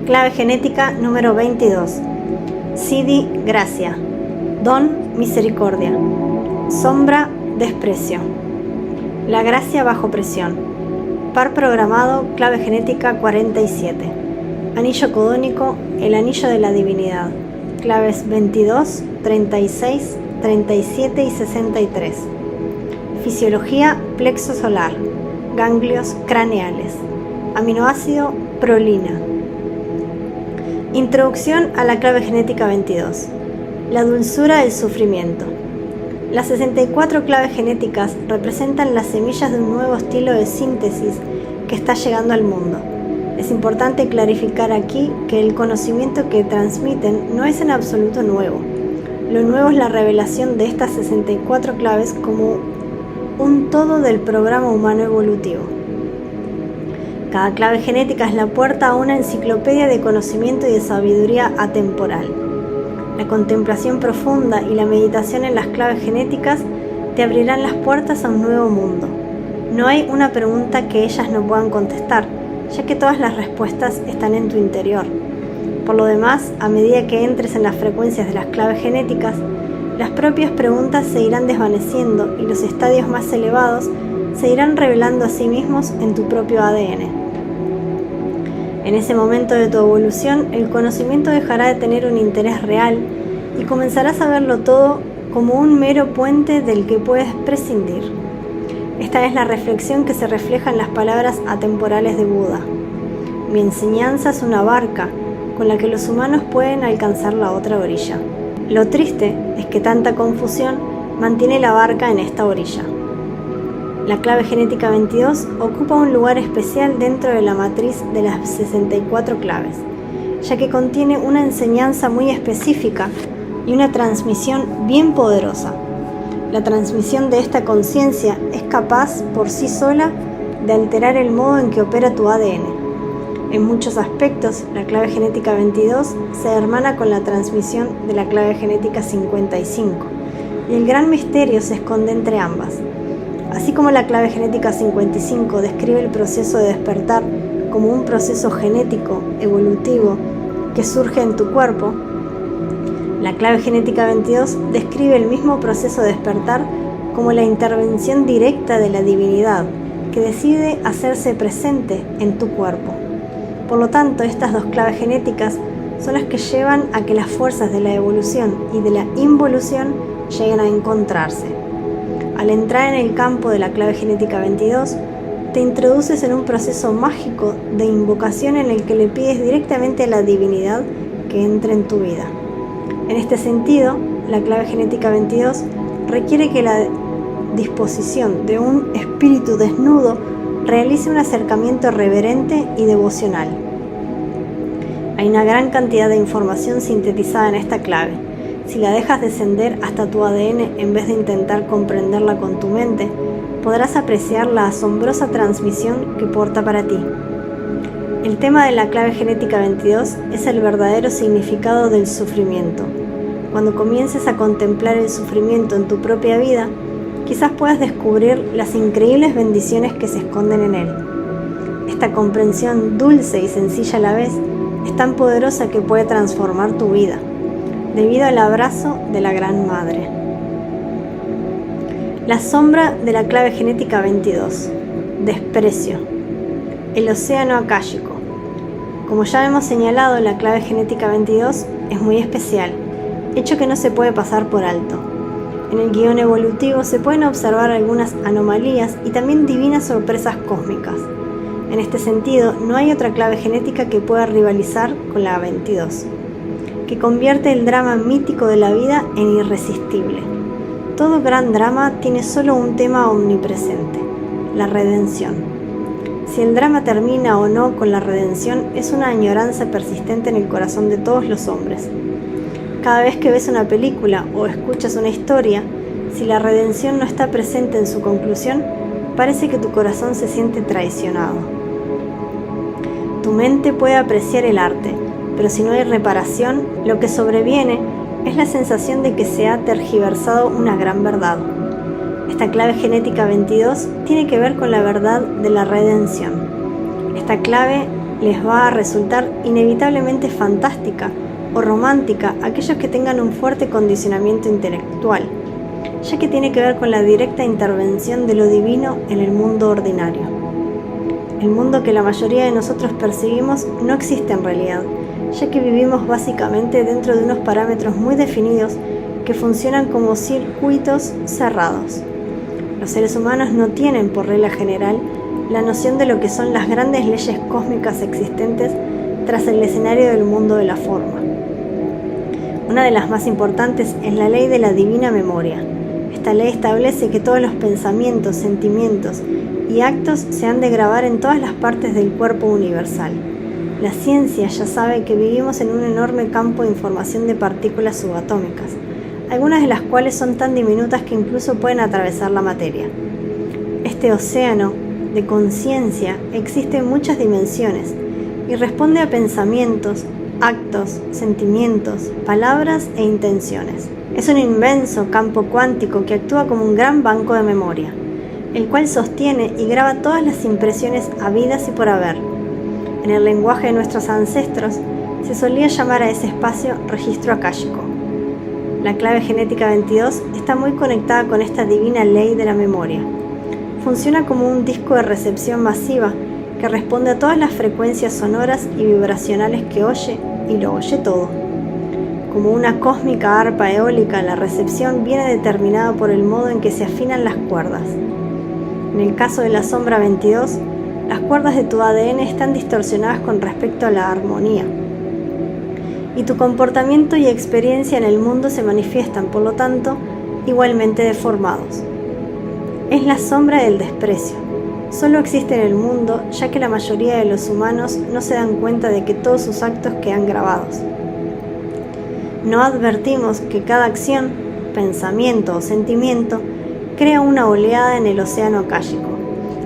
Clave genética número 22. Siddhi, gracia. Don, misericordia. Sombra, desprecio. La gracia bajo presión. Par programado, clave genética 47. Anillo codónico, el anillo de la divinidad. Claves 22, 36, 37 y 63. Fisiología, plexo solar. Ganglios craneales. Aminoácido, prolina. Introducción a la clave genética 22. La dulzura del sufrimiento. Las 64 claves genéticas representan las semillas de un nuevo estilo de síntesis que está llegando al mundo. Es importante clarificar aquí que el conocimiento que transmiten no es en absoluto nuevo. Lo nuevo es la revelación de estas 64 claves como un todo del programa humano evolutivo. Cada clave genética es la puerta a una enciclopedia de conocimiento y de sabiduría atemporal. La contemplación profunda y la meditación en las claves genéticas te abrirán las puertas a un nuevo mundo. No hay una pregunta que ellas no puedan contestar, ya que todas las respuestas están en tu interior. Por lo demás, a medida que entres en las frecuencias de las claves genéticas, las propias preguntas se irán desvaneciendo y los estadios más elevados se irán revelando a sí mismos en tu propio ADN. En ese momento de tu evolución, el conocimiento dejará de tener un interés real y comenzarás a verlo todo como un mero puente del que puedes prescindir. Esta es la reflexión que se refleja en las palabras atemporales de Buda. Mi enseñanza es una barca con la que los humanos pueden alcanzar la otra orilla. Lo triste es que tanta confusión mantiene la barca en esta orilla. La clave genética 22 ocupa un lugar especial dentro de la matriz de las 64 claves, ya que contiene una enseñanza muy específica y una transmisión bien poderosa. La transmisión de esta conciencia es capaz por sí sola de alterar el modo en que opera tu ADN. En muchos aspectos, la clave genética 22 se hermana con la transmisión de la clave genética 55, y el gran misterio se esconde entre ambas. Así como la clave genética 55 describe el proceso de despertar como un proceso genético, evolutivo, que surge en tu cuerpo, la clave genética 22 describe el mismo proceso de despertar como la intervención directa de la divinidad, que decide hacerse presente en tu cuerpo. Por lo tanto, estas dos claves genéticas son las que llevan a que las fuerzas de la evolución y de la involución lleguen a encontrarse. Al entrar en el campo de la clave genética 22, te introduces en un proceso mágico de invocación en el que le pides directamente a la divinidad que entre en tu vida. En este sentido, la clave genética 22 requiere que la disposición de un espíritu desnudo realice un acercamiento reverente y devocional. Hay una gran cantidad de información sintetizada en esta clave. Si la dejas descender hasta tu ADN en vez de intentar comprenderla con tu mente, podrás apreciar la asombrosa transmisión que porta para ti. El tema de la clave genética 22 es el verdadero significado del sufrimiento. Cuando comiences a contemplar el sufrimiento en tu propia vida, quizás puedas descubrir las increíbles bendiciones que se esconden en él. Esta comprensión dulce y sencilla a la vez es tan poderosa que puede transformar tu vida, debido al abrazo de la Gran Madre. La sombra de la clave genética 22. Desprecio. El océano akáshico. Como ya hemos señalado, la clave genética 22 es muy especial, hecho que no se puede pasar por alto. En el guión evolutivo se pueden observar algunas anomalías y también divinas sorpresas cósmicas. En este sentido, no hay otra clave genética que pueda rivalizar con la 22. Que convierte el drama mítico de la vida en irresistible. Todo gran drama tiene solo un tema omnipresente: la redención. Si el drama termina o no con la redención es una añoranza persistente en el corazón de todos los hombres. Cada vez que ves una película o escuchas una historia, si la redención no está presente en su conclusión, parece que tu corazón se siente traicionado. Tu mente puede apreciar el arte, pero si no hay reparación, lo que sobreviene es la sensación de que se ha tergiversado una gran verdad. Esta clave genética 22 tiene que ver con la verdad de la redención. Esta clave Les va a resultar inevitablemente fantástica o romántica a aquellos que tengan un fuerte condicionamiento intelectual, ya que tiene que ver con la directa intervención de lo divino en el mundo ordinario. El mundo que la mayoría de nosotros percibimos no existe en realidad, ya que vivimos básicamente dentro de unos parámetros muy definidos que funcionan como circuitos cerrados. Los seres humanos no tienen, por regla general, la noción de lo que son las grandes leyes cósmicas existentes tras el escenario del mundo de la forma. Una de las más importantes es la ley de la divina memoria. Esta ley establece que todos los pensamientos, sentimientos y actos se han de grabar en todas las partes del cuerpo universal. La ciencia ya sabe que vivimos en un enorme campo de información de partículas subatómicas, algunas de las cuales son tan diminutas que incluso pueden atravesar la materia. Este océano de conciencia existe en muchas dimensiones y responde a pensamientos, actos, sentimientos, palabras e intenciones. Es un inmenso campo cuántico que actúa como un gran banco de memoria, el cual sostiene y graba todas las impresiones habidas y por haber. En el lenguaje de nuestros ancestros se solía llamar a ese espacio registro akáshico. La clave genética 22 está muy conectada con esta divina ley de la memoria. Funciona como un disco de recepción masiva que responde a todas las frecuencias sonoras y vibracionales que oye y lo oye todo. Como una cósmica arpa eólica, la recepción viene determinada por el modo en que se afinan las cuerdas. En el caso de la sombra 22, las cuerdas de tu ADN están distorsionadas con respecto a la armonía. Y tu comportamiento y experiencia en el mundo se manifiestan, por lo tanto, igualmente deformados. Es la sombra del desprecio. Solo existe en el mundo, ya que la mayoría de los humanos no se dan cuenta de que todos sus actos quedan grabados. No advertimos que cada acción, pensamiento o sentimiento crea una oleada en el océano akáshico,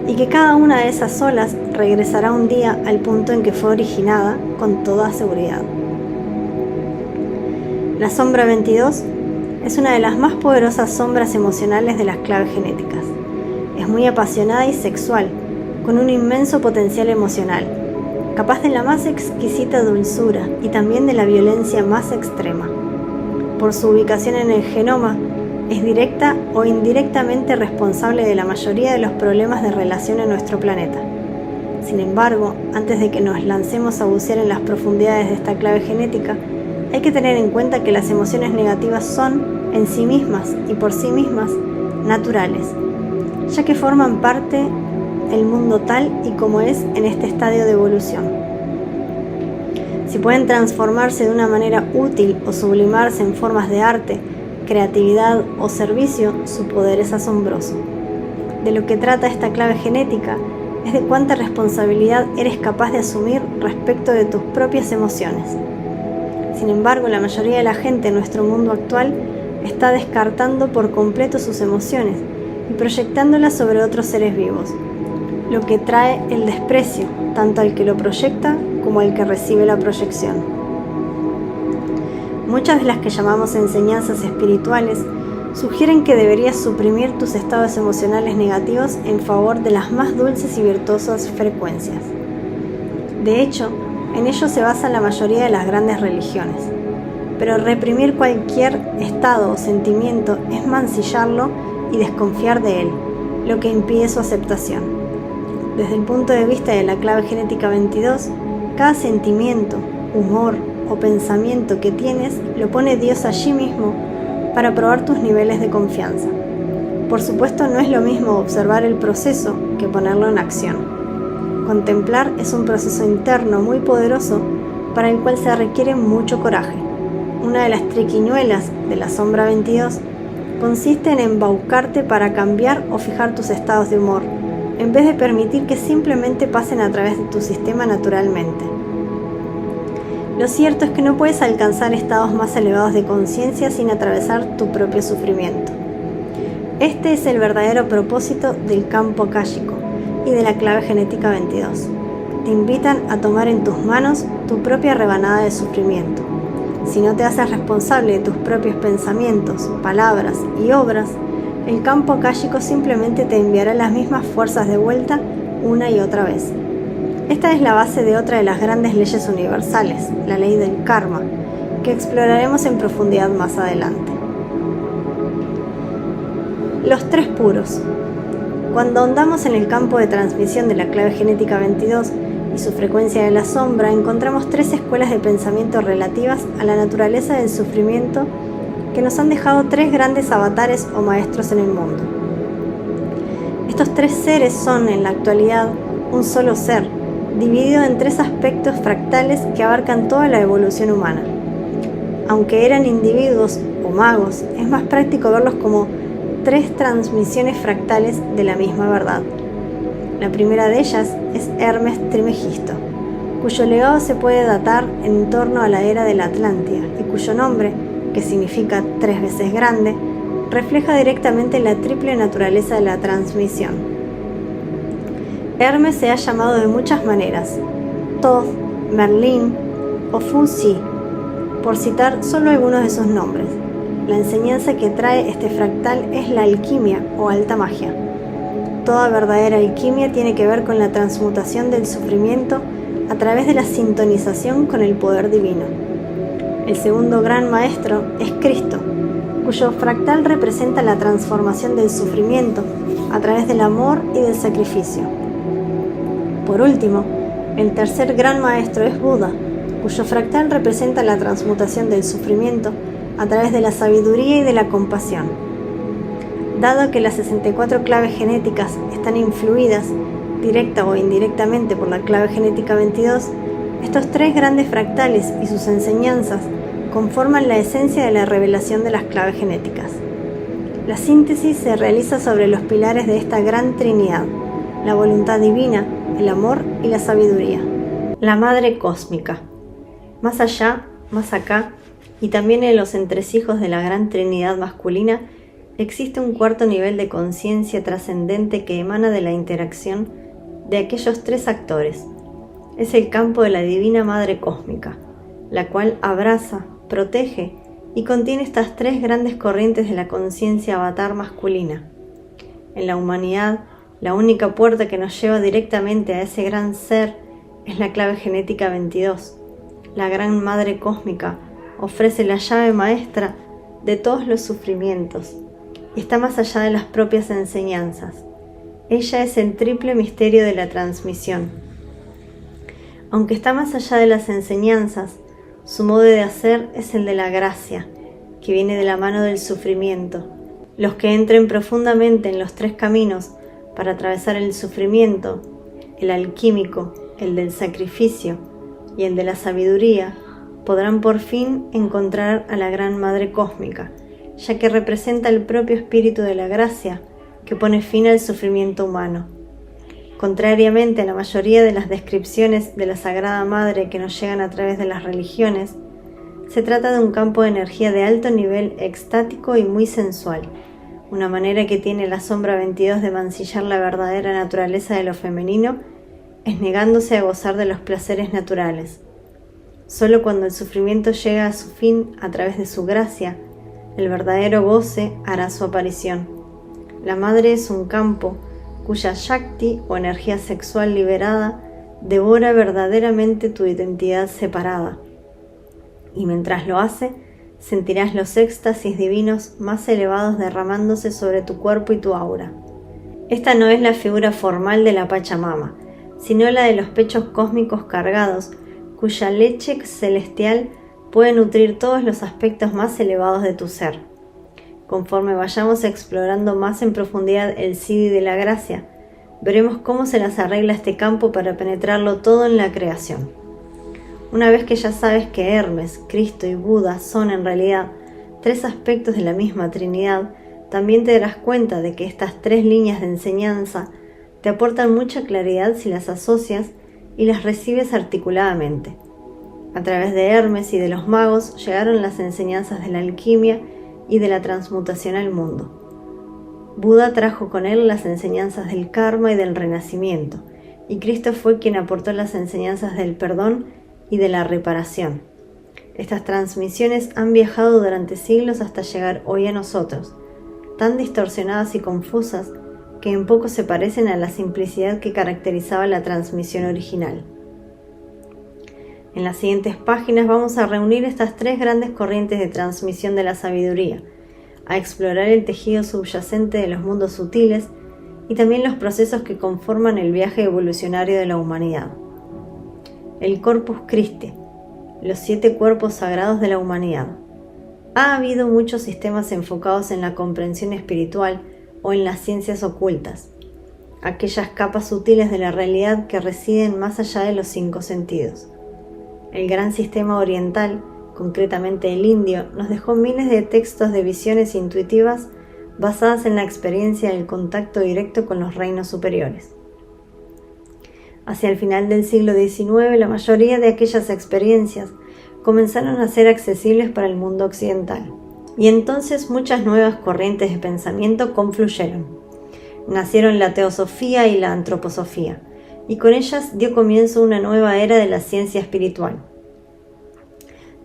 y que cada una de esas olas regresará un día al punto en que fue originada con toda seguridad. La sombra 22 es una de las más poderosas sombras emocionales de las claves genéticas. Es muy apasionada y sexual, con un inmenso potencial emocional, capaz de la más exquisita dulzura y también de la violencia más extrema. Por su ubicación en el genoma, es directa o indirectamente responsable de la mayoría de los problemas de relación en nuestro planeta. Sin embargo, antes de que nos lancemos a bucear en las profundidades de esta clave genética, hay que tener en cuenta que las emociones negativas son, en sí mismas y por sí mismas, naturales, ya que forman parte del mundo tal y como es en este estadio de evolución. Si pueden transformarse de una manera útil o sublimarse en formas de arte, creatividad o servicio, su poder es asombroso. De lo que trata esta clave genética es de cuánta responsabilidad eres capaz de asumir respecto de tus propias emociones. Sin embargo, la mayoría de la gente en nuestro mundo actual está descartando por completo sus emociones y proyectándolas sobre otros seres vivos, lo que trae el desprecio tanto al que lo proyecta como al que recibe la proyección. Muchas de las que llamamos enseñanzas espirituales sugieren que deberías suprimir tus estados emocionales negativos en favor de las más dulces y virtuosas frecuencias. De hecho, en ello se basa la mayoría de las grandes religiones, pero reprimir cualquier estado o sentimiento es mancillarlo y desconfiar de él, lo que impide su aceptación. Desde el punto de vista de la clave genética 22, cada sentimiento, humor o pensamiento que tienes lo pone Dios allí mismo para probar tus niveles de confianza. Por supuesto, no es lo mismo observar el proceso que ponerlo en acción. Contemplar es un proceso interno muy poderoso para el cual se requiere mucho coraje. Una de las triquiñuelas de la sombra 22 consiste en embaucarte para cambiar o fijar tus estados de humor, en vez de permitir que simplemente pasen a través de tu sistema naturalmente. Lo cierto es que no puedes alcanzar estados más elevados de conciencia sin atravesar tu propio sufrimiento. Este es el verdadero propósito del campo akáshico y de la clave genética 22. Te invitan a tomar en tus manos tu propia rebanada de sufrimiento. Si no te haces responsable de tus propios pensamientos, palabras y obras, el campo akáshico simplemente te enviará las mismas fuerzas de vuelta una y otra vez. Esta es la base de otra de las grandes leyes universales, la ley del karma, que exploraremos en profundidad más adelante. Los tres puros. Cuando ahondamos en el campo de transmisión de la clave genética 22 y su frecuencia de la sombra, encontramos tres escuelas de pensamiento relativas a la naturaleza del sufrimiento que nos han dejado tres grandes avatares o maestros en el mundo. Estos tres seres son, en la actualidad, un solo ser, dividido en tres aspectos fractales que abarcan toda la evolución humana. Aunque eran individuos o magos, es más práctico verlos como tres transmisiones fractales de la misma verdad. La primera de ellas es Hermes Trimegisto, cuyo legado se puede datar en torno a la era de la Atlántida y cuyo nombre, que significa 3 veces grande, refleja directamente la triple naturaleza de la transmisión. Hermes se ha llamado de muchas maneras, Thoth, Merlín o Fu Xi, por citar solo algunos de sus nombres. La enseñanza que trae este fractal es la alquimia o alta magia. Toda verdadera alquimia tiene que ver con la transmutación del sufrimiento a través de la sintonización con el poder divino. El segundo gran maestro es Cristo, cuyo fractal representa la transformación del sufrimiento a través del amor y del sacrificio. Por último, el tercer gran maestro es Buda, cuyo fractal representa la transmutación del sufrimiento a través de la sabiduría y de la compasión. Dado que las 64 claves genéticas están influidas directa o indirectamente por la clave genética 22, estos tres grandes fractales y sus enseñanzas conforman la esencia de la revelación de las claves genéticas. La síntesis se realiza sobre los pilares de esta gran trinidad: la voluntad divina, el amor y la sabiduría. La Madre Cósmica. Más allá, más acá, y también en los entresijos de la gran trinidad masculina, existe un cuarto nivel de conciencia trascendente que emana de la interacción de aquellos tres actores. Es el campo de la Divina Madre Cósmica, la cual abraza, protege y contiene estas tres grandes corrientes de la conciencia avatar masculina. En la humanidad, la única puerta que nos lleva directamente a ese gran ser es la clave genética 22. La Gran Madre Cósmica ofrece la llave maestra de todos los sufrimientos y está más allá de las propias enseñanzas. Ella es el triple misterio de la transmisión. Aunque está más allá de las enseñanzas, su modo de hacer es el de la gracia, que viene de la mano del sufrimiento. Los que entren profundamente en los tres caminos para atravesar el sufrimiento, el alquímico, el del sacrificio y el de la sabiduría, podrán por fin encontrar a la Gran Madre Cósmica, ya que representa el propio espíritu de la gracia que pone fin al sufrimiento humano. Contrariamente a la mayoría de las descripciones de la Sagrada Madre que nos llegan a través de las religiones, se trata de un campo de energía de alto nivel extático y muy sensual, una manera que tiene la sombra 22 de mancillar la verdadera naturaleza de lo femenino es negándose a gozar de los placeres naturales. Solo cuando el sufrimiento llega a su fin a través de su gracia, el verdadero goce hará su aparición. La madre es un campo cuya Shakti o energía sexual liberada devora verdaderamente tu identidad separada. Y mientras lo hace, sentirás los éxtasis divinos más elevados derramándose sobre tu cuerpo y tu aura. Esta no es la figura formal de la Pachamama, sino la de los pechos cósmicos cargados, cuya leche celestial puede nutrir todos los aspectos más elevados de tu ser. Conforme vayamos explorando más en profundidad el Siddhi de la gracia, veremos cómo se las arregla este campo para penetrarlo todo en la creación. Una vez que ya sabes que Hermes, Cristo y Buda son en realidad tres aspectos de la misma Trinidad, también te darás cuenta de que estas tres líneas de enseñanza te aportan mucha claridad si las asocias y las recibes articuladamente. A través de Hermes y de los magos llegaron las enseñanzas de la alquimia y de la transmutación al mundo. Buda trajo con él las enseñanzas del karma y del renacimiento, y Cristo fue quien aportó las enseñanzas del perdón y de la reparación. Estas transmisiones han viajado durante siglos hasta llegar hoy a nosotros, tan distorsionadas y confusas que en poco se parecen a la simplicidad que caracterizaba la transmisión original. En las siguientes páginas vamos a reunir estas tres grandes corrientes de transmisión de la sabiduría, a explorar el tejido subyacente de los mundos sutiles y también los procesos que conforman el viaje evolucionario de la humanidad. El Corpus Christi, los 7 cuerpos sagrados de la humanidad. Ha habido muchos sistemas enfocados en la comprensión espiritual o en las ciencias ocultas, aquellas capas sutiles de la realidad que residen más allá de los 5 sentidos. El gran sistema oriental, concretamente el indio, nos dejó miles de textos de visiones intuitivas basadas en la experiencia del contacto directo con los reinos superiores. Hacia el final del siglo XIX, la mayoría de aquellas experiencias comenzaron a ser accesibles para el mundo occidental, y entonces muchas nuevas corrientes de pensamiento confluyeron. Nacieron la teosofía y la antroposofía, y con ellas dio comienzo una nueva era de la ciencia espiritual.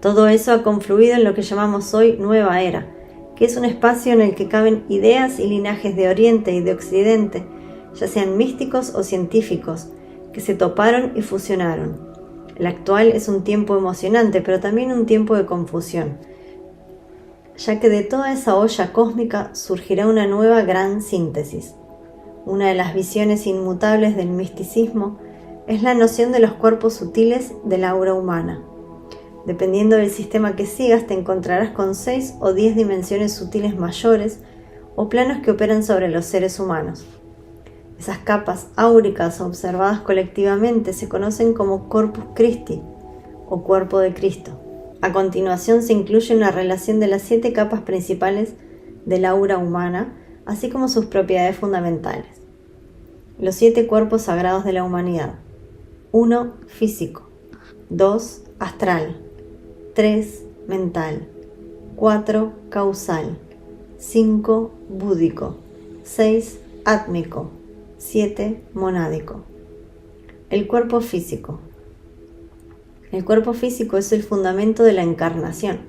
Todo eso ha confluido en lo que llamamos hoy Nueva Era, que es un espacio en el que caben ideas y linajes de Oriente y de Occidente, ya sean místicos o científicos, que se toparon y fusionaron. El actual es un tiempo emocionante, pero también un tiempo de confusión, ya que de toda esa olla cósmica surgirá una nueva gran síntesis. Una de las visiones inmutables del misticismo es la noción de los cuerpos sutiles del aura humana. Dependiendo del sistema que sigas, te encontrarás con 6 o 10 dimensiones sutiles mayores o planos que operan sobre los seres humanos. Esas capas áuricas observadas colectivamente se conocen como Corpus Christi o Cuerpo de Cristo. A continuación se incluye una relación de las 7 capas principales del aura humana, así como sus propiedades fundamentales. Los 7 cuerpos sagrados de la humanidad. 1. Físico. 2. Astral. 3. Mental. 4. Causal. 5. Búdico. 6. Átmico. 7. Monádico. El cuerpo físico. El cuerpo físico es el fundamento de la encarnación.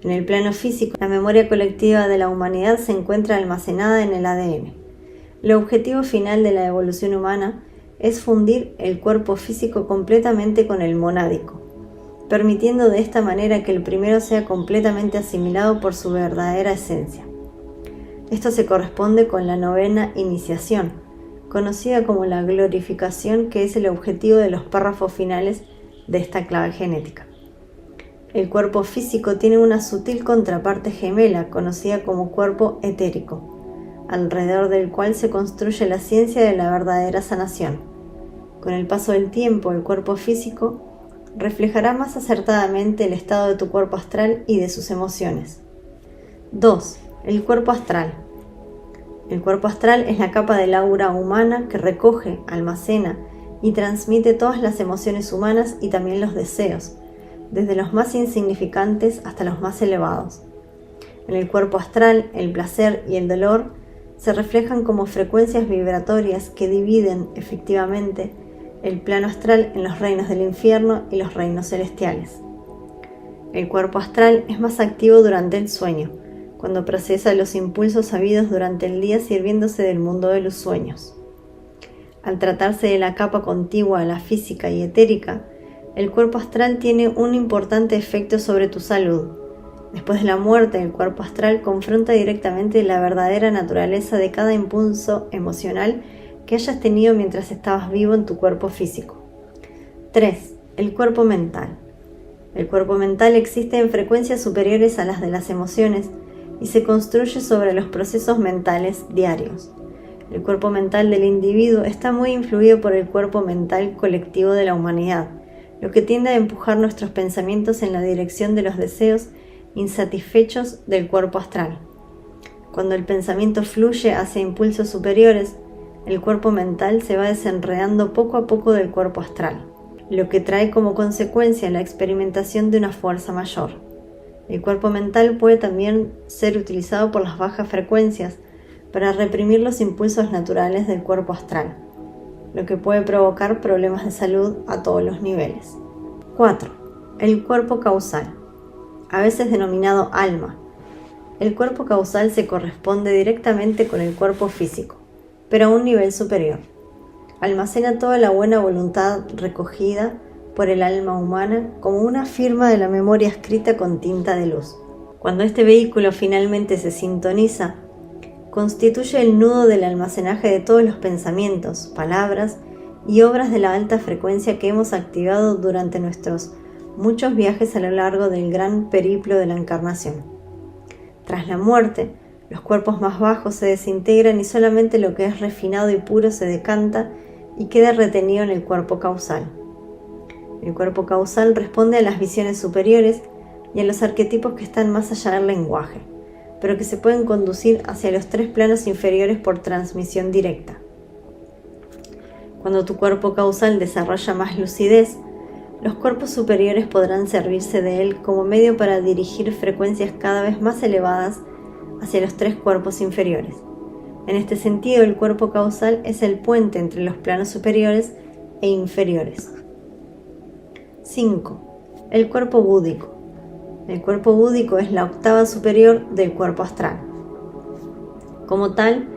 En el plano físico, la memoria colectiva de la humanidad se encuentra almacenada en el ADN. El objetivo final de la evolución humana es fundir el cuerpo físico completamente con el monádico, permitiendo de esta manera que el primero sea completamente asimilado por su verdadera esencia. Esto se corresponde con la 9ª iniciación, conocida como la glorificación, que es el objetivo de los párrafos finales de esta clave genética. El cuerpo físico tiene una sutil contraparte gemela, conocida como cuerpo etérico, alrededor del cual se construye la ciencia de la verdadera sanación. Con el paso del tiempo, el cuerpo físico reflejará más acertadamente el estado de tu cuerpo astral y de sus emociones. 2. El cuerpo astral. El cuerpo astral es la capa del aura humana que recoge, almacena y transmite todas las emociones humanas y también los deseos, desde los más insignificantes hasta los más elevados. En el cuerpo astral, el placer y el dolor se reflejan como frecuencias vibratorias que dividen, efectivamente, el plano astral en los reinos del infierno y los reinos celestiales. El cuerpo astral es más activo durante el sueño, cuando procesa los impulsos habidos durante el día sirviéndose del mundo de los sueños. Al tratarse de la capa contigua a la física y etérica, el cuerpo astral tiene un importante efecto sobre tu salud. Después de la muerte, el cuerpo astral confronta directamente la verdadera naturaleza de cada impulso emocional que hayas tenido mientras estabas vivo en tu cuerpo físico. 3. El cuerpo mental. El cuerpo mental existe en frecuencias superiores a las de las emociones y se construye sobre los procesos mentales diarios. El cuerpo mental del individuo está muy influido por el cuerpo mental colectivo de la humanidad, lo que tiende a empujar nuestros pensamientos en la dirección de los deseos insatisfechos del cuerpo astral. Cuando el pensamiento fluye hacia impulsos superiores, el cuerpo mental se va desenredando poco a poco del cuerpo astral, lo que trae como consecuencia la experimentación de una fuerza mayor. El cuerpo mental puede también ser utilizado por las bajas frecuencias para reprimir los impulsos naturales del cuerpo astral, lo que puede provocar problemas de salud a todos los niveles. 4. El cuerpo causal, a veces denominado alma. El cuerpo causal se corresponde directamente con el cuerpo físico. pero a un nivel superior. Almacena toda la buena voluntad recogida por el alma humana como una firma de la memoria escrita con tinta de luz. Cuando este vehículo finalmente se sintoniza, constituye el nudo del almacenaje de todos los pensamientos, palabras y obras de la alta frecuencia que hemos activado durante nuestros muchos viajes a lo largo del gran periplo de la encarnación. Tras la muerte, los cuerpos más bajos se desintegran y solamente lo que es refinado y puro se decanta y queda retenido en el cuerpo causal. El cuerpo causal responde a las visiones superiores y a los arquetipos que están más allá del lenguaje, pero que se pueden conducir hacia los 3 planos inferiores por transmisión directa. Cuando tu cuerpo causal desarrolla más lucidez, los cuerpos superiores podrán servirse de él como medio para dirigir frecuencias cada vez más elevadas hacia los 3 cuerpos inferiores. En este sentido, el cuerpo causal es el puente entre los planos superiores e inferiores. 5. El cuerpo búdico. El cuerpo búdico es la octava superior del cuerpo astral. Como tal,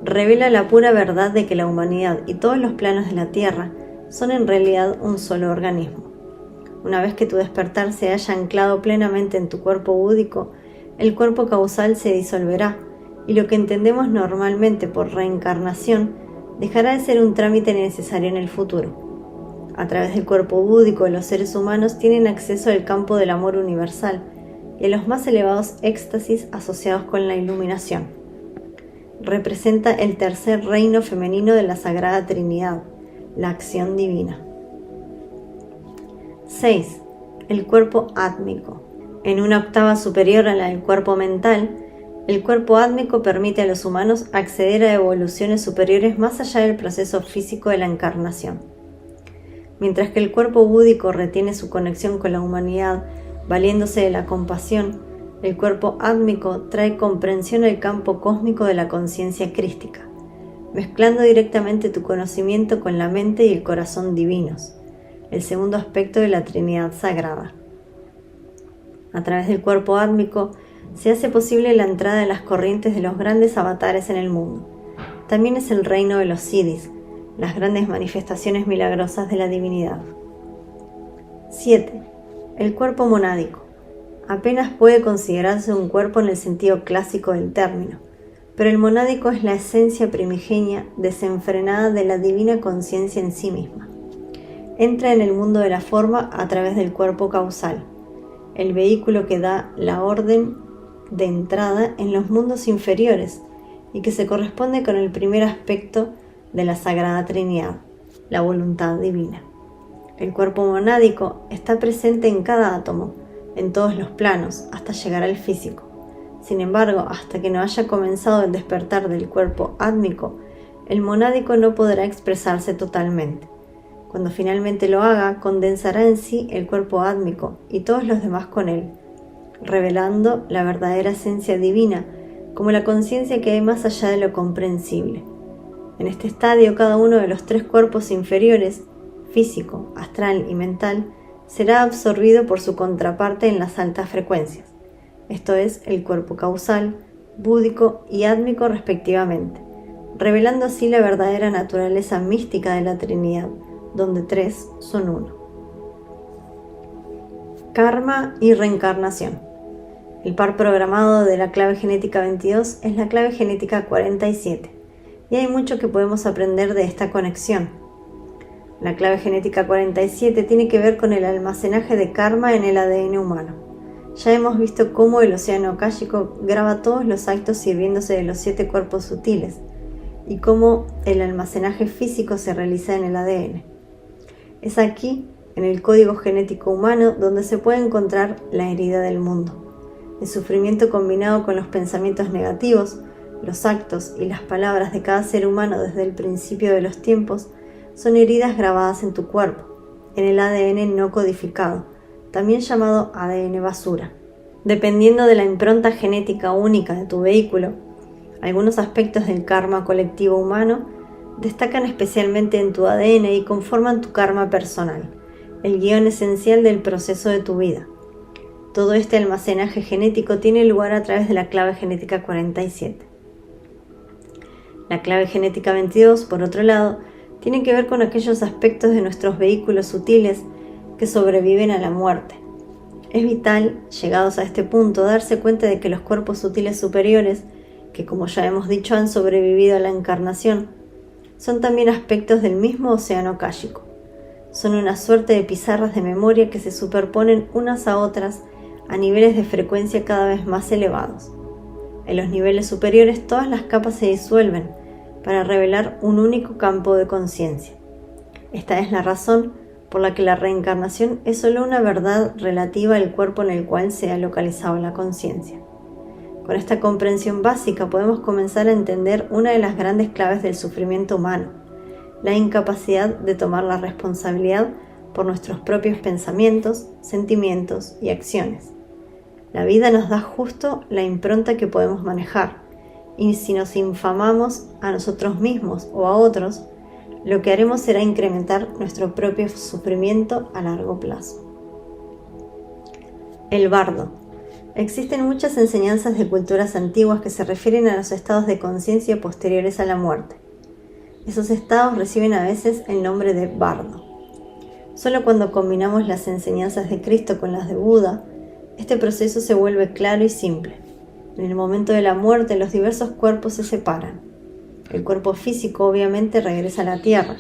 revela la pura verdad de que la humanidad y todos los planos de la Tierra son en realidad un solo organismo. Una vez que tu despertar se haya anclado plenamente en tu cuerpo búdico, el cuerpo causal se disolverá y lo que entendemos normalmente por reencarnación dejará de ser un trámite necesario en el futuro. A través del cuerpo búdico, los seres humanos tienen acceso al campo del amor universal y a los más elevados éxtasis asociados con la iluminación. Representa el tercer reino femenino de la Sagrada Trinidad, la acción divina. 6. El cuerpo átmico. En una octava superior a la del cuerpo mental, el cuerpo átmico permite a los humanos acceder a evoluciones superiores más allá del proceso físico de la encarnación. Mientras que el cuerpo búdico retiene su conexión con la humanidad valiéndose de la compasión, el cuerpo átmico trae comprensión al campo cósmico de la conciencia crística, mezclando directamente tu conocimiento con la mente y el corazón divinos, el segundo aspecto de la Trinidad Sagrada. A través del cuerpo átmico se hace posible la entrada de las corrientes de los grandes avatares en el mundo. También es el reino de los siddhis, las grandes manifestaciones milagrosas de la divinidad. 7. El cuerpo monádico. Apenas puede considerarse un cuerpo en el sentido clásico del término, pero el monádico es la esencia primigenia desenfrenada de la divina conciencia en sí misma. Entra en el mundo de la forma a través del cuerpo causal, el vehículo que da la orden de entrada en los mundos inferiores y que se corresponde con el primer aspecto de la Sagrada Trinidad, la voluntad divina. El cuerpo monádico está presente en cada átomo, en todos los planos, hasta llegar al físico. Sin embargo, hasta que no haya comenzado el despertar del cuerpo átmico, el monádico no podrá expresarse totalmente. Cuando finalmente lo haga, condensará en sí el cuerpo átmico y todos los demás con él, revelando la verdadera esencia divina como la conciencia que hay más allá de lo comprensible. En este estadio, cada uno de los 3 cuerpos inferiores, físico, astral y mental, será absorbido por su contraparte en las altas frecuencias, esto es, el cuerpo causal, búdico y átmico respectivamente, revelando así la verdadera naturaleza mística de la Trinidad, donde 3 son 1. Karma y reencarnación. El par programado de la clave genética 22 es la clave genética 47, y hay mucho que podemos aprender de esta conexión. La clave genética 47 tiene que ver con el almacenaje de karma en el ADN humano. Ya hemos visto cómo el océano akáshico graba todos los actos sirviéndose de los 7 cuerpos sutiles, y cómo el almacenaje físico se realiza en el ADN. Es aquí, en el código genético humano, donde se puede encontrar la herida del mundo. El sufrimiento combinado con los pensamientos negativos, los actos y las palabras de cada ser humano desde el principio de los tiempos son heridas grabadas en tu cuerpo, en el ADN no codificado, también llamado ADN basura. Dependiendo de la impronta genética única de tu vehículo, algunos aspectos del karma colectivo humano destacan especialmente en tu ADN y conforman tu karma personal, el guión esencial del proceso de tu vida. Todo este almacenaje genético tiene lugar a través de la clave genética 47. La clave genética 22, por otro lado, tiene que ver con aquellos aspectos de nuestros vehículos sutiles que sobreviven a la muerte. Es vital, llegados a este punto, darse cuenta de que los cuerpos sutiles superiores, que como ya hemos dicho han sobrevivido a la encarnación, son también aspectos del mismo océano káshico. Son una suerte de pizarras de memoria que se superponen unas a otras a niveles de frecuencia cada vez más elevados. En los niveles superiores todas las capas se disuelven para revelar un único campo de conciencia. Esta es la razón por la que la reencarnación es solo una verdad relativa al cuerpo en el cual se ha localizado la conciencia. Con esta comprensión básica podemos comenzar a entender una de las grandes claves del sufrimiento humano, la incapacidad de tomar la responsabilidad por nuestros propios pensamientos, sentimientos y acciones. La vida nos da justo la impronta que podemos manejar, y si nos infamamos a nosotros mismos o a otros, lo que haremos será incrementar nuestro propio sufrimiento a largo plazo. El bardo. Existen muchas enseñanzas de culturas antiguas que se refieren a los estados de conciencia posteriores a la muerte. Esos estados reciben a veces el nombre de bardo. Solo cuando combinamos las enseñanzas de Cristo con las de Buda, este proceso se vuelve claro y simple. En el momento de la muerte, los diversos cuerpos se separan. El cuerpo físico obviamente regresa a la tierra,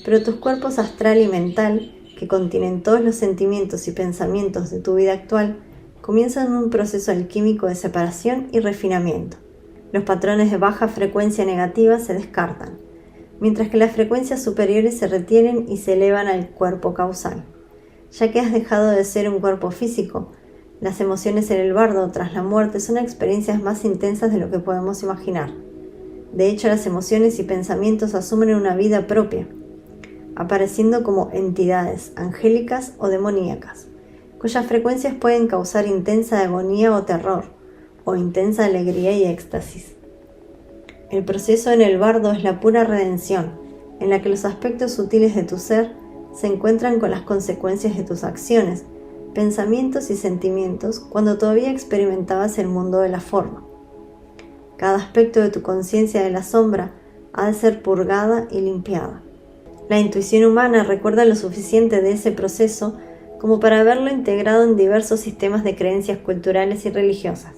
pero tus cuerpos astral y mental, que contienen todos los sentimientos y pensamientos de tu vida actual, comienzan un proceso alquímico de separación y refinamiento. Los patrones de baja frecuencia negativa se descartan, mientras que las frecuencias superiores se retienen y se elevan al cuerpo causal. Ya que has dejado de ser un cuerpo físico, las emociones en el bardo tras la muerte son experiencias más intensas de lo que podemos imaginar. De hecho, las emociones y pensamientos asumen una vida propia, apareciendo como entidades angélicas o demoníacas, cuyas frecuencias pueden causar intensa agonía o terror, o intensa alegría y éxtasis. El proceso en el bardo es la pura redención, en la que los aspectos sutiles de tu ser se encuentran con las consecuencias de tus acciones, pensamientos y sentimientos cuando todavía experimentabas el mundo de la forma. Cada aspecto de tu conciencia de la sombra ha de ser purgada y limpiada. La intuición humana recuerda lo suficiente de ese proceso como para haberlo integrado en diversos sistemas de creencias culturales y religiosas.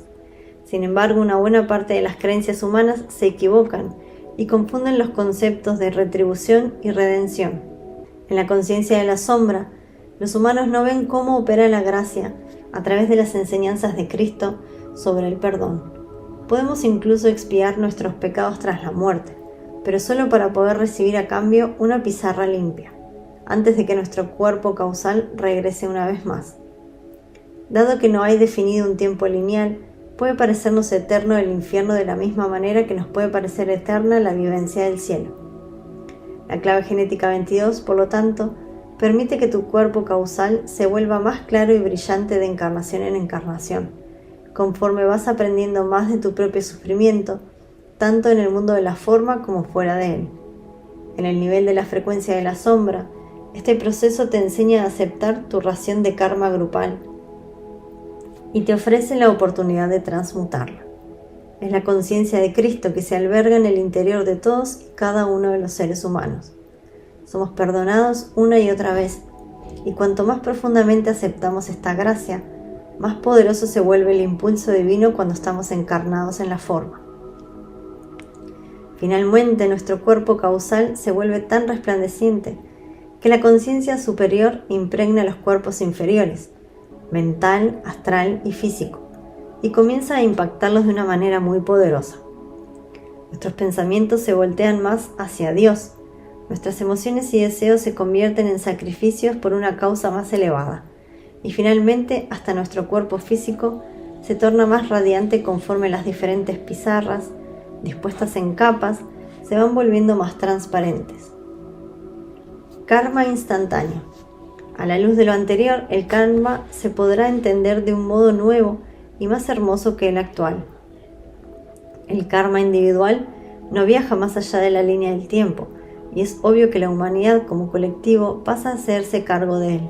Sin embargo, una buena parte de las creencias humanas se equivocan y confunden los conceptos de retribución y redención. En la conciencia de la sombra, los humanos no ven cómo opera la gracia a través de las enseñanzas de Cristo sobre el perdón. Podemos incluso expiar nuestros pecados tras la muerte, pero solo para poder recibir a cambio una pizarra limpia, antes de que nuestro cuerpo causal regrese una vez más. Dado que no hay definido un tiempo lineal, puede parecernos eterno el infierno de la misma manera que nos puede parecer eterna la vivencia del cielo. La clave genética 22, por lo tanto, permite que tu cuerpo causal se vuelva más claro y brillante de encarnación en encarnación, conforme vas aprendiendo más de tu propio sufrimiento, tanto en el mundo de la forma como fuera de él. En el nivel de la frecuencia de la sombra, este proceso te enseña a aceptar tu ración de karma grupal y te ofrece la oportunidad de transmutarla. Es la conciencia de Cristo que se alberga en el interior de todos y cada uno de los seres humanos. Somos perdonados una y otra vez, y cuanto más profundamente aceptamos esta gracia, más poderoso se vuelve el impulso divino cuando estamos encarnados en la forma. Finalmente, nuestro cuerpo causal se vuelve tan resplandeciente que la conciencia superior impregna los cuerpos inferiores, mental, astral y físico, y comienza a impactarlos de una manera muy poderosa. Nuestros pensamientos se voltean más hacia Dios. Nuestras emociones y deseos se convierten en sacrificios por una causa más elevada, y finalmente hasta nuestro cuerpo físico se torna más radiante conforme las diferentes pizarras, dispuestas en capas, se van volviendo más transparentes. Karma instantáneo. A la luz de lo anterior, el karma se podrá entender de un modo nuevo y más hermoso que el actual. El karma individual no viaja más allá de la línea del tiempo, y es obvio que la humanidad como colectivo pasa a hacerse cargo de él.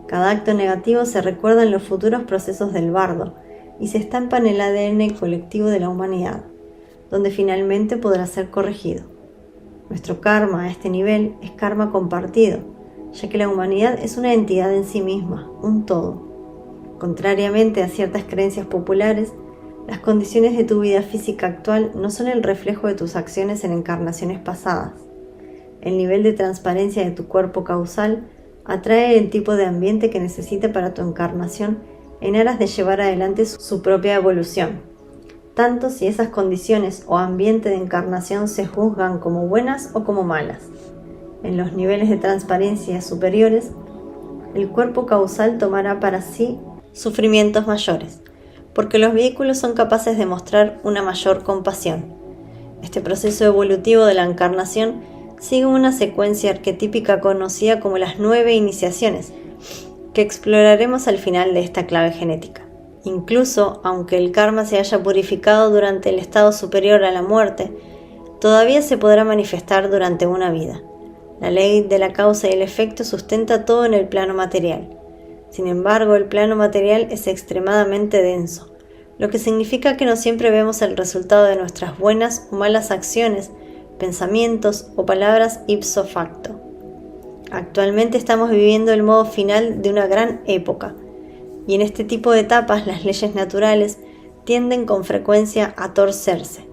Cada acto negativo se recuerda en los futuros procesos del bardo y se estampa en el ADN colectivo de la humanidad. donde finalmente podrá ser corregido. Nuestro karma a este nivel es karma compartido, ya que la humanidad es una entidad en sí misma, un todo. Contrariamente a ciertas creencias populares, las condiciones de tu vida física actual no son el reflejo de tus acciones en encarnaciones pasadas. El nivel de transparencia de tu cuerpo causal atrae el tipo de ambiente que necesita para tu encarnación en aras de llevar adelante su propia evolución, tanto si esas condiciones o ambiente de encarnación se juzgan como buenas o como malas. En los niveles de transparencia superiores, el cuerpo causal tomará para sí sufrimientos mayores, porque los vehículos son capaces de mostrar una mayor compasión. Este proceso evolutivo de la encarnación sigue una secuencia arquetípica conocida como las 9 iniciaciones, que exploraremos al final de esta clave genética. Incluso, aunque el karma se haya purificado durante el estado superior a la muerte, todavía se podrá manifestar durante una vida. La ley de la causa y el efecto sustenta todo en el plano material. Sin embargo, el plano material es extremadamente denso, lo que significa que no siempre vemos el resultado de nuestras buenas o malas acciones, pensamientos o palabras ipso facto. Actualmente estamos viviendo el modo final de una gran época, y en este tipo de etapas las leyes naturales tienden con frecuencia a torcerse.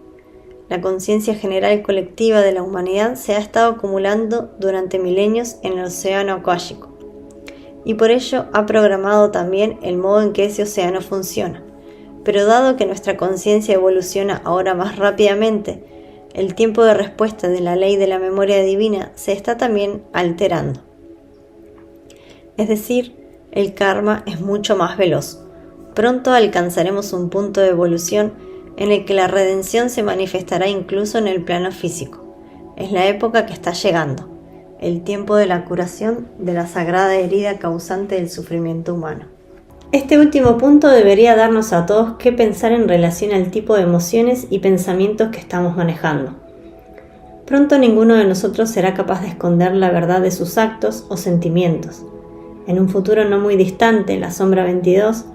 La conciencia general colectiva de la humanidad se ha estado acumulando durante milenios en el océano akáshico, y por ello ha programado también el modo en que ese océano funciona. Pero dado que nuestra conciencia evoluciona ahora más rápidamente, el tiempo de respuesta de la ley de la memoria divina se está también alterando. Es decir, el karma es mucho más veloz. Pronto alcanzaremos un punto de evolución en el que la redención se manifestará incluso en el plano físico. Es la época que está llegando, el tiempo de la curación de la sagrada herida causante del sufrimiento humano. Este último punto debería darnos a todos qué pensar en relación al tipo de emociones y pensamientos que estamos manejando. Pronto ninguno de nosotros será capaz de esconder la verdad de sus actos o sentimientos. En un futuro no muy distante, la sombra 22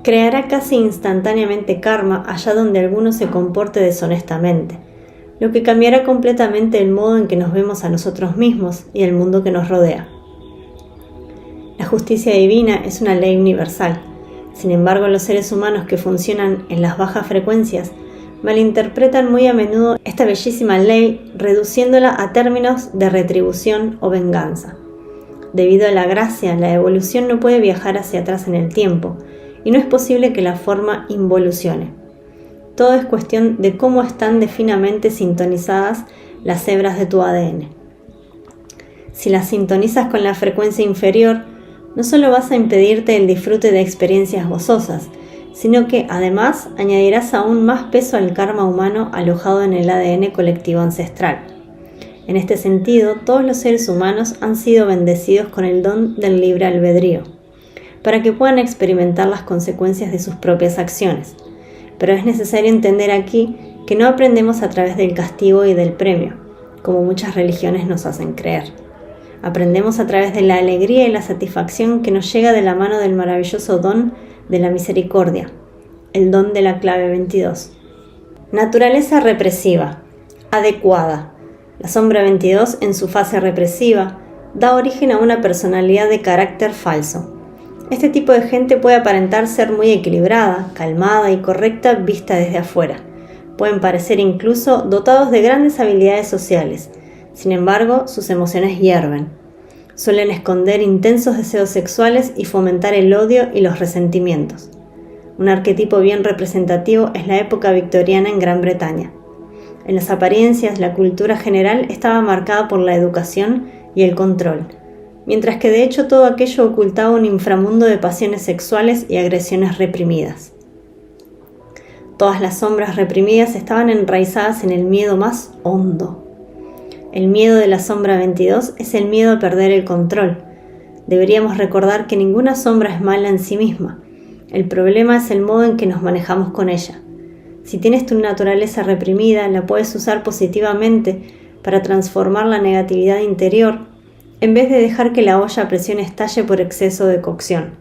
creará casi instantáneamente karma allá donde alguno se comporte deshonestamente, lo que cambiará completamente el modo en que nos vemos a nosotros mismos y el mundo que nos rodea. La justicia divina es una ley universal. Sin embargo, los seres humanos que funcionan en las bajas frecuencias malinterpretan muy a menudo esta bellísima ley, reduciéndola a términos de retribución o venganza. Debido a la gracia, la evolución no puede viajar hacia atrás en el tiempo, y no es posible que la forma involucione. Todo es cuestión de cómo están de finamente sintonizadas las hebras de tu ADN. Si las sintonizas con la frecuencia inferior, no solo vas a impedirte el disfrute de experiencias gozosas, sino que además añadirás aún más peso al karma humano alojado en el ADN colectivo ancestral. En este sentido, todos los seres humanos han sido bendecidos con el don del libre albedrío, para que puedan experimentar las consecuencias de sus propias acciones. Pero es necesario entender aquí que no aprendemos a través del castigo y del premio, como muchas religiones nos hacen creer. Aprendemos a través de la alegría y la satisfacción que nos llega de la mano del maravilloso don de la misericordia, el don de la clave 22. Naturaleza represiva, adecuada. La sombra 22, en su fase represiva, da origen a una personalidad de carácter falso. Este tipo de gente puede aparentar ser muy equilibrada, calmada y correcta vista desde afuera. Pueden parecer incluso dotados de grandes habilidades sociales. Sin embargo, sus emociones hierven. Suelen esconder intensos deseos sexuales y fomentar el odio y los resentimientos. Un arquetipo bien representativo es la época victoriana en Gran Bretaña. En las apariencias, la cultura general estaba marcada por la educación y el control, mientras que de hecho todo aquello ocultaba un inframundo de pasiones sexuales y agresiones reprimidas. Todas las sombras reprimidas estaban enraizadas en el miedo más hondo. El miedo de la sombra 22 es el miedo a perder el control. Deberíamos recordar que ninguna sombra es mala en sí misma. El problema es el modo en que nos manejamos con ella. Si tienes tu naturaleza reprimida, la puedes usar positivamente para transformar la negatividad interior, en vez de dejar que la olla a presión estalle por exceso de cocción.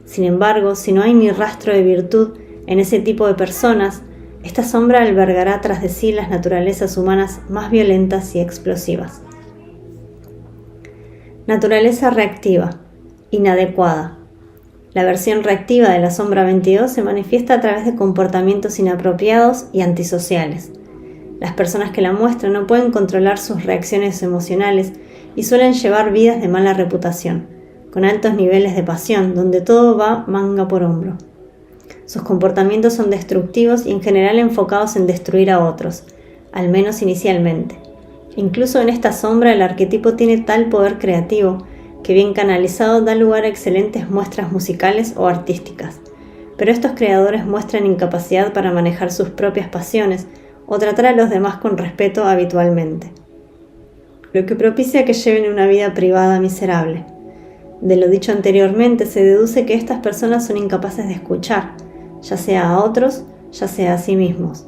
Sin embargo, si no hay ni rastro de virtud en ese tipo de personas, Esta sombra albergará tras de sí las naturalezas humanas más violentas y explosivas. Naturaleza reactiva, inadecuada. La versión reactiva de la sombra 22 se manifiesta a través de comportamientos inapropiados y antisociales. Las personas que la muestran no pueden controlar sus reacciones emocionales y suelen llevar vidas de mala reputación, con altos niveles de pasión, donde todo va manga por hombro. Sus comportamientos son destructivos y en general enfocados en destruir a otros, al menos inicialmente. Incluso en esta sombra el arquetipo tiene tal poder creativo que bien canalizado da lugar a excelentes muestras musicales o artísticas, pero estos creadores muestran incapacidad para manejar sus propias pasiones o tratar a los demás con respeto habitualmente, lo que propicia que lleven una vida privada miserable. De lo dicho anteriormente se deduce que estas personas son incapaces de escuchar, ya sea a otros, ya sea a sí mismos.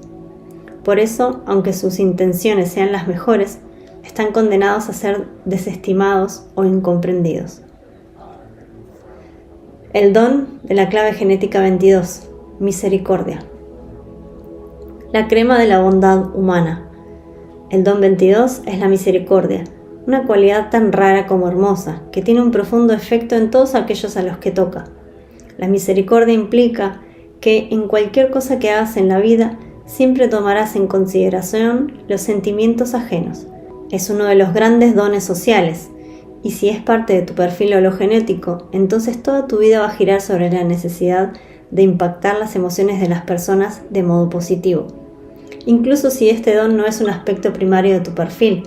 Por eso, aunque sus intenciones sean las mejores, están condenados a ser desestimados o incomprendidos. El don de la clave genética 22, misericordia. La crema de la bondad humana. El don 22 es la misericordia, una cualidad tan rara como hermosa, que tiene un profundo efecto en todos aquellos a los que toca. La misericordia implica que en cualquier cosa que hagas en la vida, siempre tomarás en consideración los sentimientos ajenos. Es uno de los grandes dones sociales, y si es parte de tu perfil hologenético, entonces toda tu vida va a girar sobre la necesidad de impactar las emociones de las personas de modo positivo. Incluso si este don no es un aspecto primario de tu perfil,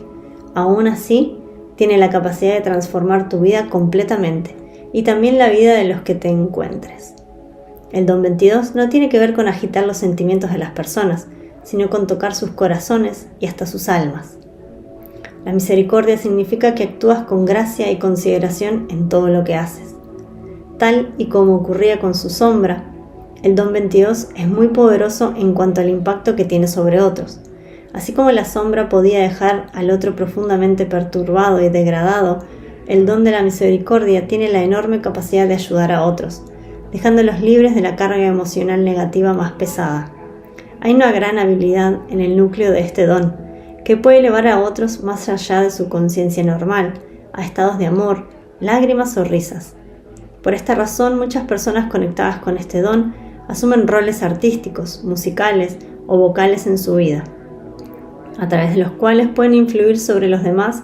aún así, tiene la capacidad de transformar tu vida completamente, y también la vida de los que te encuentres. El don 22 no tiene que ver con agitar los sentimientos de las personas, sino con tocar sus corazones y hasta sus almas. La misericordia significa que actúas con gracia y consideración en todo lo que haces. Tal y como ocurría con su sombra, el don 22 es muy poderoso en cuanto al impacto que tiene sobre otros. Así como la sombra podía dejar al otro profundamente perturbado y degradado, el don de la misericordia tiene la enorme capacidad de ayudar a otros, dejándolos libres de la carga emocional negativa más pesada. Hay una gran habilidad en el núcleo de este don, que puede elevar a otros más allá de su conciencia normal, a estados de amor, lágrimas o risas. Por esta razón, muchas personas conectadas con este don asumen roles artísticos, musicales o vocales en su vida, a través de los cuales pueden influir sobre los demás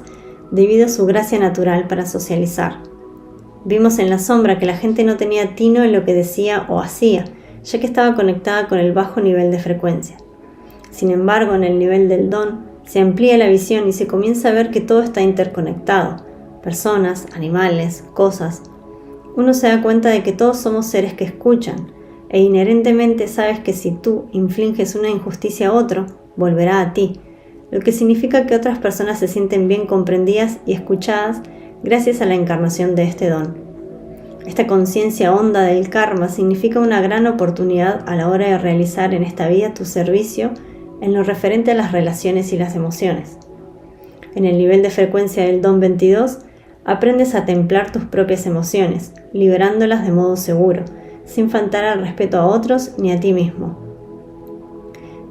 debido a su gracia natural para socializar. Vimos en la sombra que la gente no tenía tino en lo que decía o hacía, ya que estaba conectada con el bajo nivel de frecuencia. Sin embargo, en el nivel del don, se amplía la visión y se comienza a ver que todo está interconectado. Personas, animales, cosas. Uno se da cuenta de que todos somos seres que escuchan, e inherentemente sabes que si tú infliges una injusticia a otro, volverá a ti, lo que significa que otras personas se sienten bien comprendidas y escuchadas gracias a la encarnación de este don. Esta conciencia honda del karma significa una gran oportunidad a la hora de realizar en esta vida tu servicio en lo referente a las relaciones y las emociones. En el nivel de frecuencia del don 22, aprendes a templar tus propias emociones, liberándolas de modo seguro, sin faltar al respeto a otros ni a ti mismo.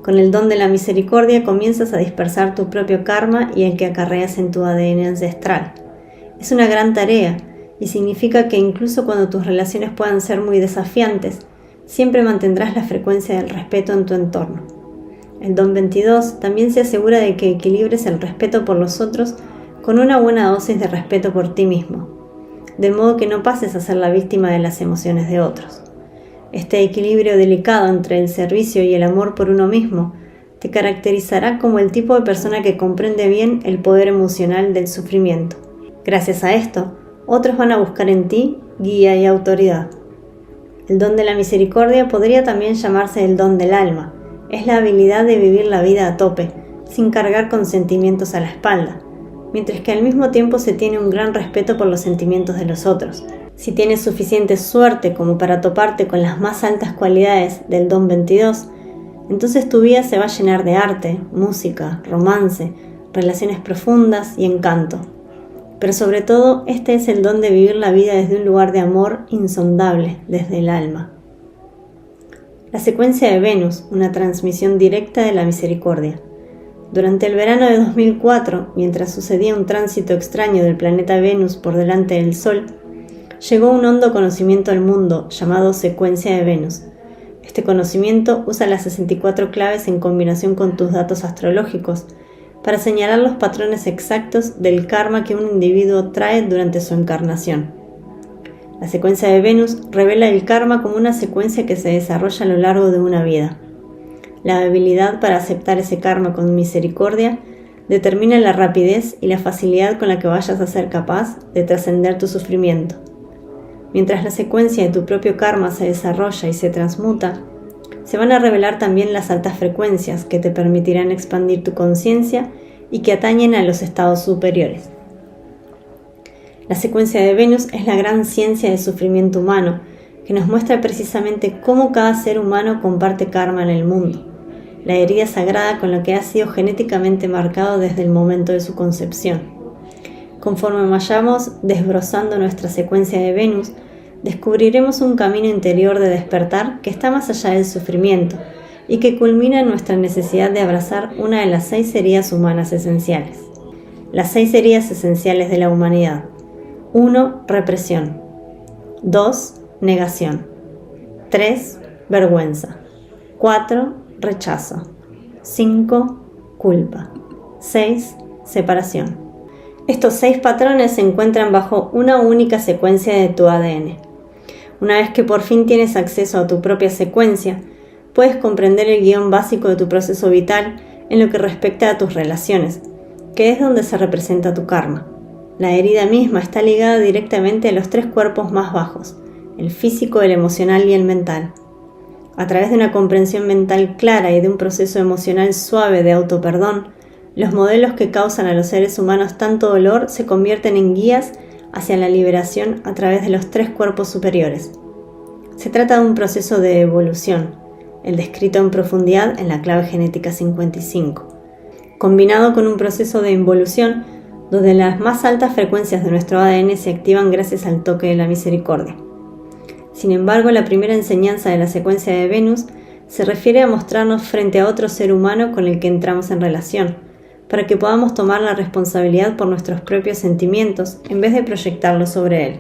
Con el don de la misericordia comienzas a dispersar tu propio karma y el que acarreas en tu ADN ancestral. Es una gran tarea y significa que incluso cuando tus relaciones puedan ser muy desafiantes, siempre mantendrás la frecuencia del respeto en tu entorno. El don 22 también se asegura de que equilibres el respeto por los otros con una buena dosis de respeto por ti mismo, de modo que no pases a ser la víctima de las emociones de otros. Este equilibrio delicado entre el servicio y el amor por uno mismo te caracterizará como el tipo de persona que comprende bien el poder emocional del sufrimiento. Gracias a esto, otros van a buscar en ti guía y autoridad. El don de la misericordia podría también llamarse el don del alma. Es la habilidad de vivir la vida a tope, sin cargar con sentimientos a la espalda, mientras que al mismo tiempo se tiene un gran respeto por los sentimientos de los otros. Si tienes suficiente suerte como para toparte con las más altas cualidades del don 22, entonces tu vida se va a llenar de arte, música, romance, relaciones profundas y encanto. Pero sobre todo, este es el don de vivir la vida desde un lugar de amor insondable, desde el alma. La secuencia de Venus, una transmisión directa de la misericordia. Durante el verano de 2004, mientras sucedía un tránsito extraño del planeta Venus por delante del Sol, llegó un hondo conocimiento al mundo llamado secuencia de Venus. Este conocimiento usa las 64 claves en combinación con tus datos astrológicos para señalar los patrones exactos del karma que un individuo trae durante su encarnación. La secuencia de Venus revela el karma como una secuencia que se desarrolla a lo largo de una vida. La habilidad para aceptar ese karma con misericordia determina la rapidez y la facilidad con la que vayas a ser capaz de trascender tu sufrimiento. Mientras la secuencia de tu propio karma se desarrolla y se transmuta, se van a revelar también las altas frecuencias que te permitirán expandir tu conciencia y que atañen a los estados superiores. La secuencia de Venus es la gran ciencia del sufrimiento humano, que nos muestra precisamente cómo cada ser humano comparte karma en el mundo, la herida sagrada con la que ha sido genéticamente marcado desde el momento de su concepción. Conforme vayamos desbrozando nuestra secuencia de Venus, descubriremos un camino interior de despertar que está más allá del sufrimiento y que culmina en nuestra necesidad de abrazar una de las 6 heridas humanas esenciales. Las 6 heridas esenciales de la humanidad. 1. Represión. 2. Negación. 3. Vergüenza. 4. Rechazo. 5. Culpa. 6. Separación. Estos 6 patrones se encuentran bajo una única secuencia de tu ADN. Una vez que por fin tienes acceso a tu propia secuencia, puedes comprender el guión básico de tu proceso vital en lo que respecta a tus relaciones, que es donde se representa tu karma. La herida misma está ligada directamente a los 3 cuerpos más bajos, el físico, el emocional y el mental. A través de una comprensión mental clara y de un proceso emocional suave de autoperdón, los modelos que causan a los seres humanos tanto dolor se convierten en guías hacia la liberación a través de los 3 cuerpos superiores. Se trata de un proceso de evolución, el descrito en profundidad en la clave genética 55, combinado con un proceso de involución donde las más altas frecuencias de nuestro ADN se activan gracias al toque de la misericordia. Sin embargo, la primera enseñanza de la secuencia de Venus se refiere a mostrarnos frente a otro ser humano con el que entramos en relación, para que podamos tomar la responsabilidad por nuestros propios sentimientos en vez de proyectarlos sobre él.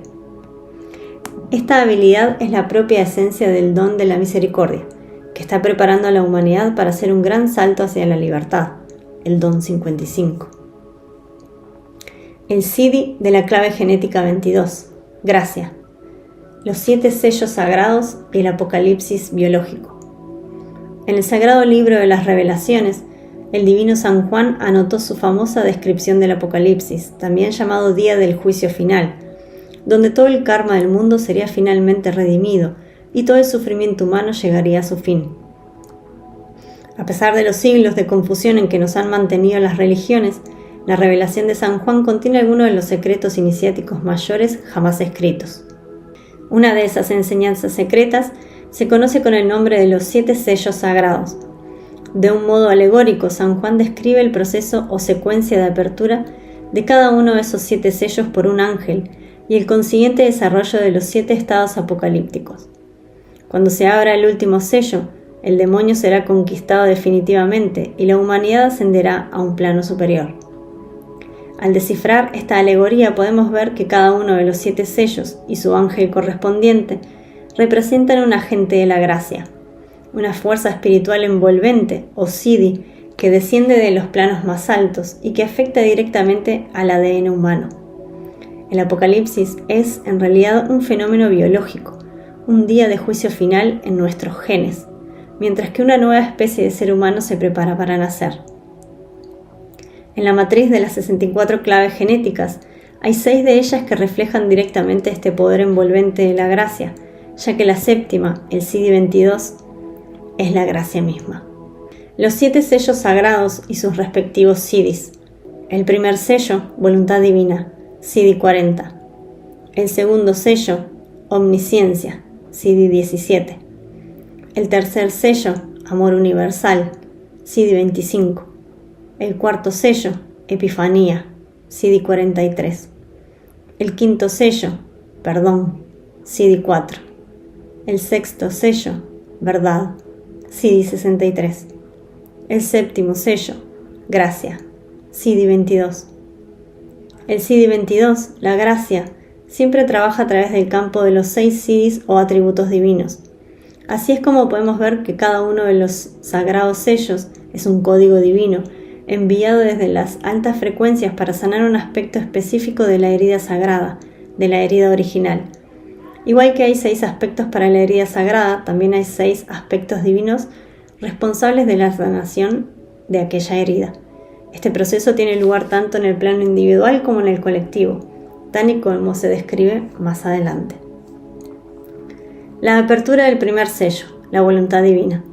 Esta habilidad es la propia esencia del don de la misericordia, que está preparando a la humanidad para hacer un gran salto hacia la libertad, el don 55. El Siddhi de la clave genética 22, gracia. Los 7 sellos sagrados y el apocalipsis biológico. En el sagrado libro de las revelaciones, el divino San Juan anotó su famosa descripción del apocalipsis, también llamado día del juicio final, donde todo el karma del mundo sería finalmente redimido y todo el sufrimiento humano llegaría a su fin. A pesar de los siglos de confusión en que nos han mantenido las religiones, la revelación de San Juan contiene algunos de los secretos iniciáticos mayores jamás escritos. Una de esas enseñanzas secretas se conoce con el nombre de los 7 sellos sagrados. De un modo alegórico, San Juan describe el proceso o secuencia de apertura de cada uno de esos 7 sellos por un ángel y el consiguiente desarrollo de los 7 estados apocalípticos. Cuando se abra el último sello, el demonio será conquistado definitivamente y la humanidad ascenderá a un plano superior. Al descifrar esta alegoría podemos ver que cada uno de los 7 sellos y su ángel correspondiente representan un agente de la gracia, una fuerza espiritual envolvente o Siddhi que desciende de los planos más altos y que afecta directamente al ADN humano. El apocalipsis es en realidad un fenómeno biológico, un día de juicio final en nuestros genes, mientras que una nueva especie de ser humano se prepara para nacer. En la matriz de las 64 claves genéticas, hay 6 de ellas que reflejan directamente este poder envolvente de la gracia, ya que la séptima, el Siddhi 22, es la gracia misma. Los 7 sellos sagrados y sus respectivos Siddhis. El primer sello, voluntad divina, Siddhi 40. El segundo sello, omnisciencia, Siddhi 17. El tercer sello, amor universal, Siddhi 25. El cuarto sello, epifanía, Siddhi 43. El quinto sello, perdón, Siddhi 4. El sexto sello, verdad, CD 63. El séptimo sello, gracia, CD 22. El CD 22, la gracia, siempre trabaja a través del campo de los 6 CDs o atributos divinos. Así es como podemos ver que cada uno de los sagrados sellos es un código divino, enviado desde las altas frecuencias para sanar un aspecto específico de la herida sagrada, de la herida original. Igual que hay 6 aspectos para la herida sagrada, también hay 6 aspectos divinos responsables de la sanación de aquella herida. Este proceso tiene lugar tanto en el plano individual como en el colectivo, tal y como se describe más adelante. La apertura del primer sello, la voluntad divina.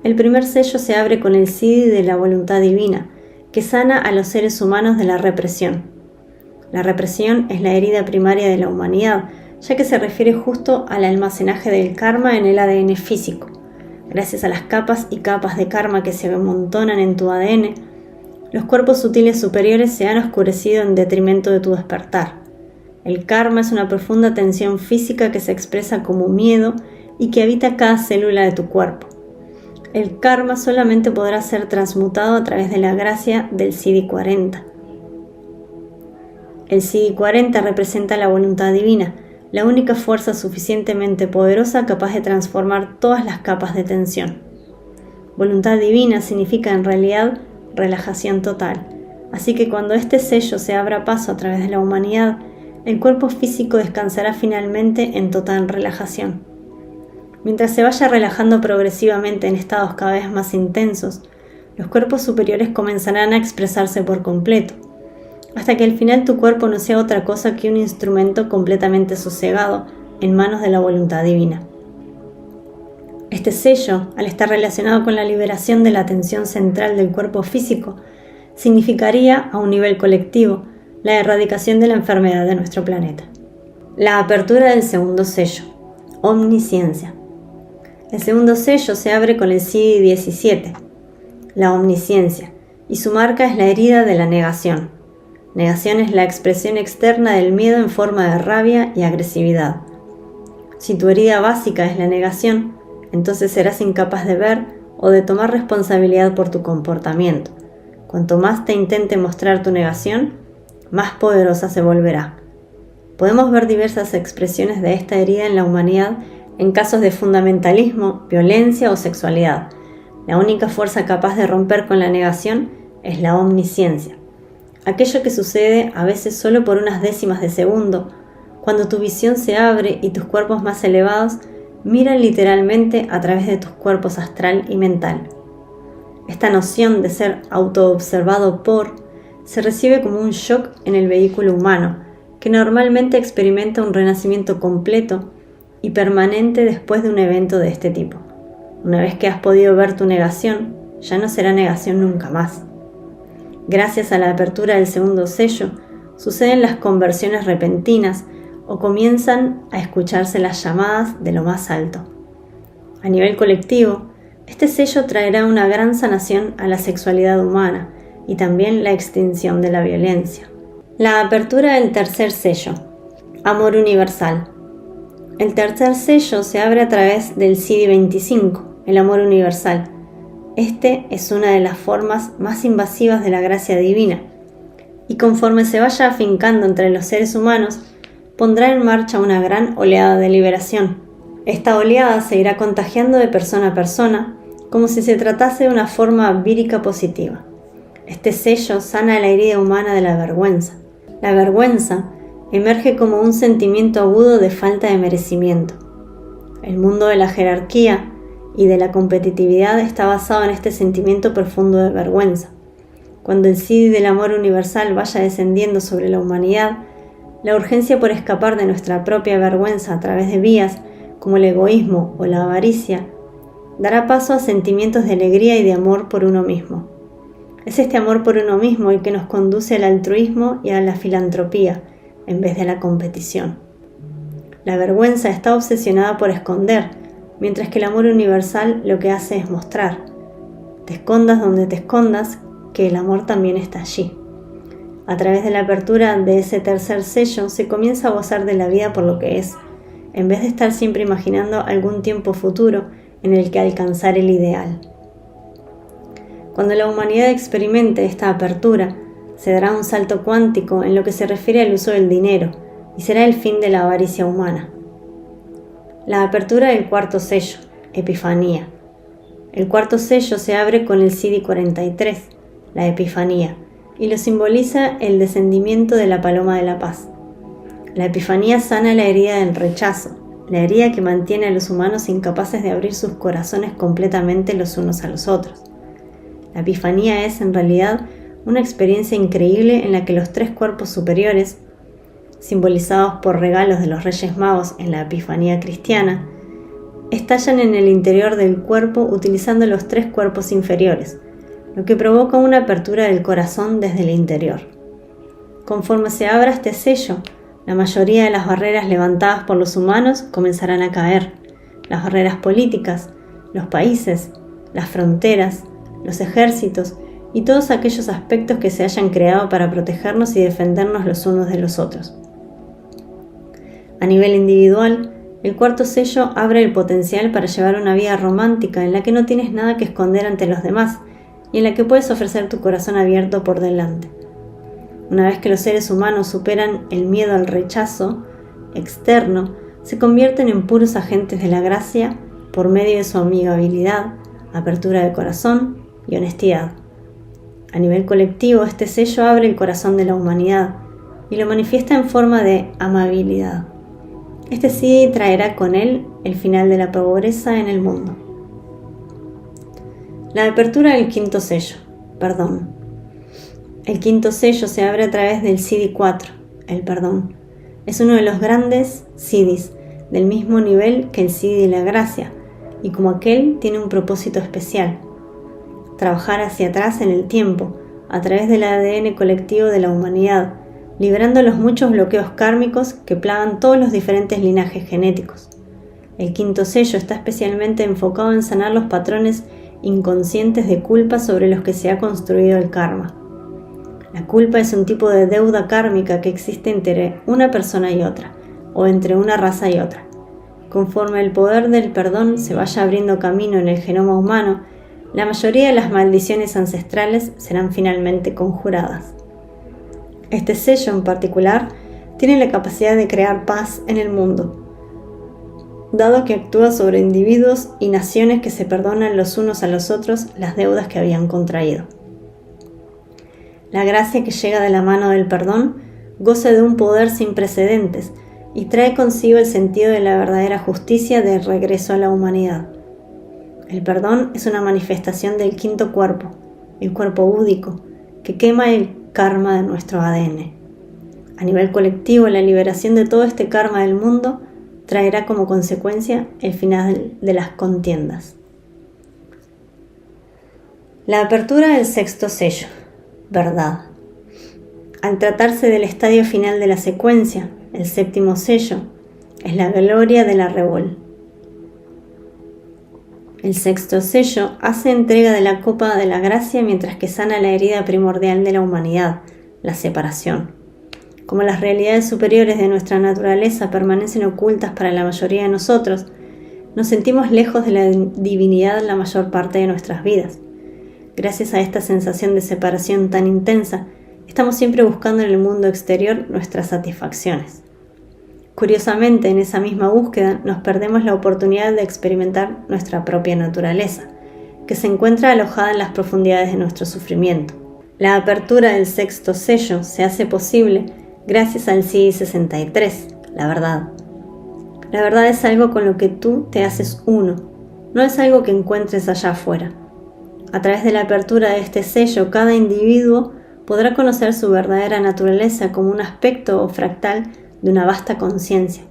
El primer sello se abre con el CD de la voluntad divina, que sana a los seres humanos de la represión. La represión es la herida primaria de la humanidad, ya que se refiere justo al almacenaje del karma en el ADN físico. Gracias a las capas y capas de karma que se amontonan en tu ADN, los cuerpos sutiles superiores se han oscurecido en detrimento de tu despertar. El karma es una profunda tensión física que se expresa como miedo y que habita cada célula de tu cuerpo. El karma solamente podrá ser transmutado a través de la gracia del CD 40. El CD 40 representa la voluntad divina, la única fuerza suficientemente poderosa capaz de transformar todas las capas de tensión. Voluntad divina significa en realidad relajación total, así que cuando este sello se abra paso a través de la humanidad, el cuerpo físico descansará finalmente en total relajación. Mientras se vaya relajando progresivamente en estados cada vez más intensos, los cuerpos superiores comenzarán a expresarse por completo, hasta que al final tu cuerpo no sea otra cosa que un instrumento completamente sosegado en manos de la voluntad divina. Este sello, al estar relacionado con la liberación de la tensión central del cuerpo físico, significaría, a un nivel colectivo, la erradicación de la enfermedad de nuestro planeta. La apertura del segundo sello, omnisciencia. El segundo sello se abre con el CD 17, la omnisciencia, y su marca es la herida de la negación. Negación es la expresión externa del miedo en forma de rabia y agresividad. Si tu herida básica es la negación, entonces serás incapaz de ver o de tomar responsabilidad por tu comportamiento. Cuanto más te intente mostrar tu negación, más poderosa se volverá. Podemos ver diversas expresiones de esta herida en la humanidad en casos de fundamentalismo, violencia o sexualidad. La única fuerza capaz de romper con la negación es la omnisciencia. Aquello que sucede a veces solo por unas décimas de segundo, cuando tu visión se abre y tus cuerpos más elevados miran literalmente a través de tus cuerpos astral y mental. Esta noción de ser autoobservado se recibe como un shock en el vehículo humano, que normalmente experimenta un renacimiento completo y permanente después de un evento de este tipo. Una vez que has podido ver tu negación, ya no será negación nunca más. Gracias a la apertura del segundo sello, suceden las conversiones repentinas o comienzan a escucharse las llamadas de lo más alto. A nivel colectivo, este sello traerá una gran sanación a la sexualidad humana y también la extinción de la violencia. La apertura del tercer sello, amor universal. El tercer sello se abre a través del CD 25, el amor universal. Este es una de las formas más invasivas de la gracia divina, y conforme se vaya afincando entre los seres humanos, pondrá en marcha una gran oleada de liberación. Esta oleada se irá contagiando de persona a persona, como si se tratase de una forma vírica positiva. Este sello sana la herida humana de la vergüenza. La vergüenza emerge como un sentimiento agudo de falta de merecimiento. El mundo de la jerarquía y de la competitividad está basado en este sentimiento profundo de vergüenza. Cuando el CD del amor universal vaya descendiendo sobre la humanidad, la urgencia por escapar de nuestra propia vergüenza a través de vías como el egoísmo o la avaricia dará paso a sentimientos de alegría y de amor por uno mismo. Es este amor por uno mismo el que nos conduce al altruismo y a la filantropía, en vez de la competición. La vergüenza está obsesionada por esconder, mientras que el amor universal lo que hace es mostrar. Te escondas donde te escondas, que el amor también está allí. A través de la apertura de ese tercer sello se comienza a gozar de la vida por lo que es, en vez de estar siempre imaginando algún tiempo futuro en el que alcanzar el ideal. Cuando la humanidad experimente esta apertura, se dará un salto cuántico en lo que se refiere al uso del dinero y será el fin de la avaricia humana. La apertura del cuarto sello, Epifanía. El cuarto sello se abre con el Siddhi 43, la Epifanía, y lo simboliza el descendimiento de la paloma de la paz. La Epifanía sana la herida del rechazo, la herida que mantiene a los humanos incapaces de abrir sus corazones completamente los unos a los otros. La Epifanía es, en realidad, una experiencia increíble en la que los tres cuerpos superiores, simbolizados por regalos de los Reyes Magos en la Epifanía cristiana, estallan en el interior del cuerpo utilizando los tres cuerpos inferiores, lo que provoca una apertura del corazón desde el interior. Conforme se abra este sello, la mayoría de las barreras levantadas por los humanos comenzarán a caer. Las barreras políticas, los países, las fronteras, los ejércitos y todos aquellos aspectos que se hayan creado para protegernos y defendernos los unos de los otros. A nivel individual, el cuarto sello abre el potencial para llevar una vida romántica en la que no tienes nada que esconder ante los demás y en la que puedes ofrecer tu corazón abierto por delante. Una vez que los seres humanos superan el miedo al rechazo externo, se convierten en puros agentes de la gracia por medio de su amigabilidad, apertura de corazón y honestidad. A nivel colectivo, este sello abre el corazón de la humanidad y lo manifiesta en forma de amabilidad. Este sí traerá con él el final de la pobreza en el mundo. La apertura del quinto sello, perdón. El quinto sello se abre a través del Siddhi 4, el perdón. Es uno de los grandes siddhis, del mismo nivel que el Siddhi de la gracia, y como aquel tiene un propósito especial: trabajar hacia atrás en el tiempo, a través del ADN colectivo de la humanidad, liberando los muchos bloqueos kármicos que plagan todos los diferentes linajes genéticos. El quinto sello está especialmente enfocado en sanar los patrones inconscientes de culpa sobre los que se ha construido el karma. La culpa es un tipo de deuda kármica que existe entre una persona y otra, o entre una raza y otra. Conforme el poder del perdón se vaya abriendo camino en el genoma humano, la mayoría de las maldiciones ancestrales serán finalmente conjuradas. Este sello en particular tiene la capacidad de crear paz en el mundo, dado que actúa sobre individuos y naciones que se perdonan los unos a los otros las deudas que habían contraído. La gracia que llega de la mano del perdón goza de un poder sin precedentes y trae consigo el sentido de la verdadera justicia de regreso a la humanidad. El perdón es una manifestación del quinto cuerpo, el cuerpo búdico, que quema el karma de nuestro ADN. A nivel colectivo, la liberación de todo este karma del mundo traerá como consecuencia el final de las contiendas. La apertura del sexto sello, verdad. Al tratarse del estadio final de la secuencia, el séptimo sello es la gloria de la Rebol. El sexto sello hace entrega de la copa de la gracia mientras que sana la herida primordial de la humanidad, la separación. Como las realidades superiores de nuestra naturaleza permanecen ocultas para la mayoría de nosotros, nos sentimos lejos de la divinidad la mayor parte de nuestras vidas. Gracias a esta sensación de separación tan intensa, estamos siempre buscando en el mundo exterior nuestras satisfacciones. Curiosamente, en esa misma búsqueda nos perdemos la oportunidad de experimentar nuestra propia naturaleza, que se encuentra alojada en las profundidades de nuestro sufrimiento. La apertura del sexto sello se hace posible gracias al Siddhi 63, la verdad. La verdad es algo con lo que tú te haces uno, no es algo que encuentres allá afuera. A través de la apertura de este sello, cada individuo podrá conocer su verdadera naturaleza como un aspecto o fractal de una vasta conciencia.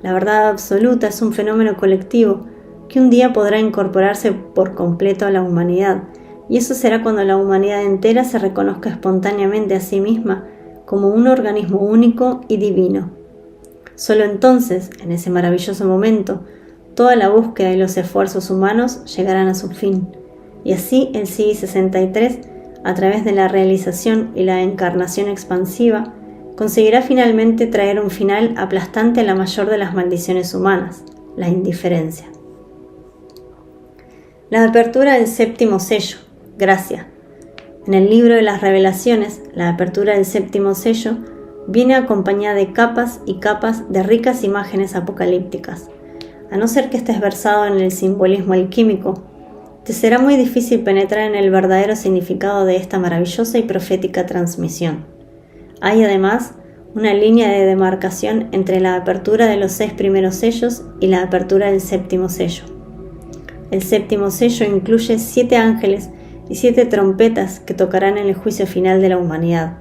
La verdad absoluta es un fenómeno colectivo que un día podrá incorporarse por completo a la humanidad, y eso será cuando la humanidad entera se reconozca espontáneamente a sí misma como un organismo único y divino. Solo entonces, en ese maravilloso momento, toda la búsqueda y los esfuerzos humanos llegarán a su fin, y así el Siddhi 63, a través de la realización y la encarnación expansiva, conseguirá finalmente traer un final aplastante a la mayor de las maldiciones humanas, la indiferencia. La apertura del séptimo sello, gracia. En el libro de las revelaciones, la apertura del séptimo sello viene acompañada de capas y capas de ricas imágenes apocalípticas. A no ser que estés versado en el simbolismo alquímico, te será muy difícil penetrar en el verdadero significado de esta maravillosa y profética transmisión. Hay además una línea de demarcación entre la apertura de los 6 primeros sellos y la apertura del séptimo sello. El séptimo sello incluye 7 ángeles y 7 trompetas que tocarán en el juicio final de la humanidad.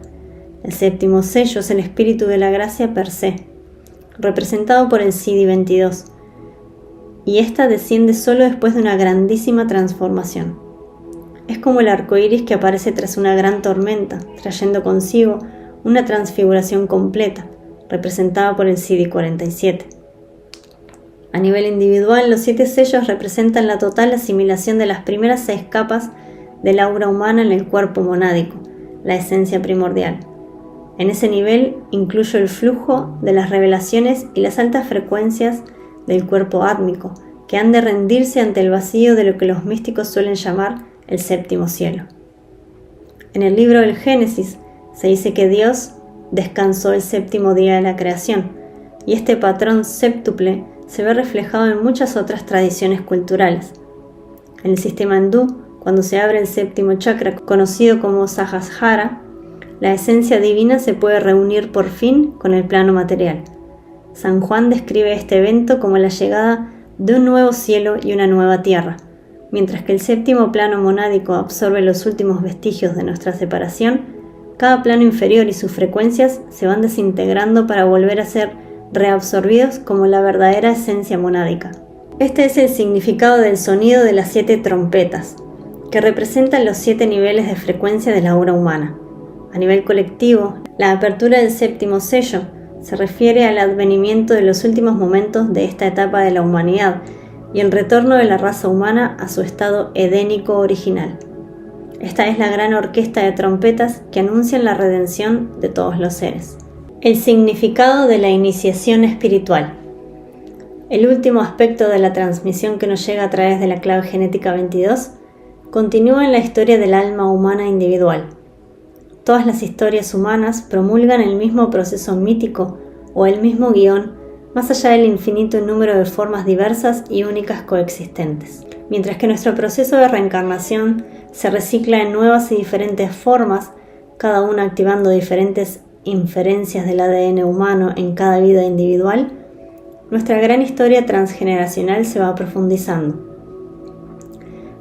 El séptimo sello es el espíritu de la gracia per se, representado por el Siddhi 22, y ésta desciende solo después de una grandísima transformación. Es como el arco iris que aparece tras una gran tormenta, trayendo consigo una transfiguración completa, representada por el Siddhi 47. A nivel individual, los 7 sellos representan la total asimilación de las primeras 6 capas del aura humana en el cuerpo monádico, la esencia primordial. En ese nivel incluyo el flujo de las revelaciones y las altas frecuencias del cuerpo átmico, que han de rendirse ante el vacío de lo que los místicos suelen llamar el séptimo cielo. En el libro del Génesis se dice que Dios descansó el séptimo día de la creación, y este patrón séptuple se ve reflejado en muchas otras tradiciones culturales. En el sistema hindú, cuando se abre el séptimo chakra, conocido como Sahasrara, la esencia divina se puede reunir por fin con el plano material. San Juan describe este evento como la llegada de un nuevo cielo y una nueva tierra. Mientras que el séptimo plano monádico absorbe los últimos vestigios de nuestra separación, cada plano inferior y sus frecuencias se van desintegrando para volver a ser reabsorbidos como la verdadera esencia monádica. Este es el significado del sonido de las 7 trompetas, que representan los 7 niveles de frecuencia de la aura humana. A nivel colectivo, la apertura del séptimo sello se refiere al advenimiento de los últimos momentos de esta etapa de la humanidad y el retorno de la raza humana a su estado edénico original. Esta es la gran orquesta de trompetas que anuncian la redención de todos los seres. El significado de la iniciación espiritual. El último aspecto de la transmisión que nos llega a través de la clave genética 22 continúa en la historia del alma humana individual. Todas las historias humanas promulgan el mismo proceso mítico o el mismo guión, más allá del infinito número de formas diversas y únicas coexistentes. Mientras que nuestro proceso de reencarnación se recicla en nuevas y diferentes formas, cada una activando diferentes inferencias del ADN humano en cada vida individual, nuestra gran historia transgeneracional se va profundizando.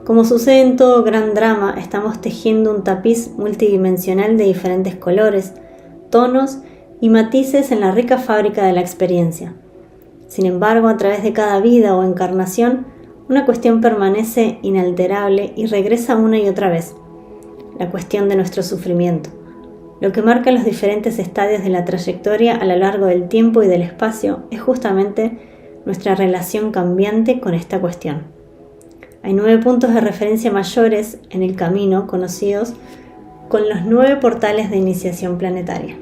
Como sucede en todo gran drama, estamos tejiendo un tapiz multidimensional de diferentes colores, tonos y matices en la rica fábrica de la experiencia. Sin embargo, a través de cada vida o encarnación, una cuestión permanece inalterable y regresa una y otra vez: la cuestión de nuestro sufrimiento. Lo que marca los diferentes estadios de la trayectoria a lo largo del tiempo y del espacio es justamente nuestra relación cambiante con esta cuestión. Hay 9 puntos de referencia mayores en el camino conocidos con los 9 portales de iniciación planetaria.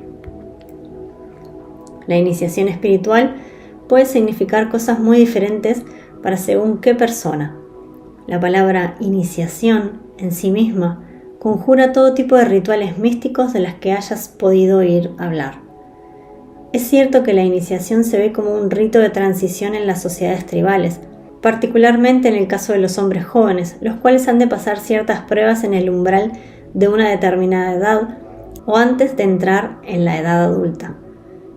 La iniciación espiritual puede significar cosas muy diferentes para según qué persona. La palabra iniciación en sí misma conjura todo tipo de rituales místicos de las que hayas podido oír hablar. Es cierto que la iniciación se ve como un rito de transición en las sociedades tribales, particularmente en el caso de los hombres jóvenes, los cuales han de pasar ciertas pruebas en el umbral de una determinada edad o antes de entrar en la edad adulta.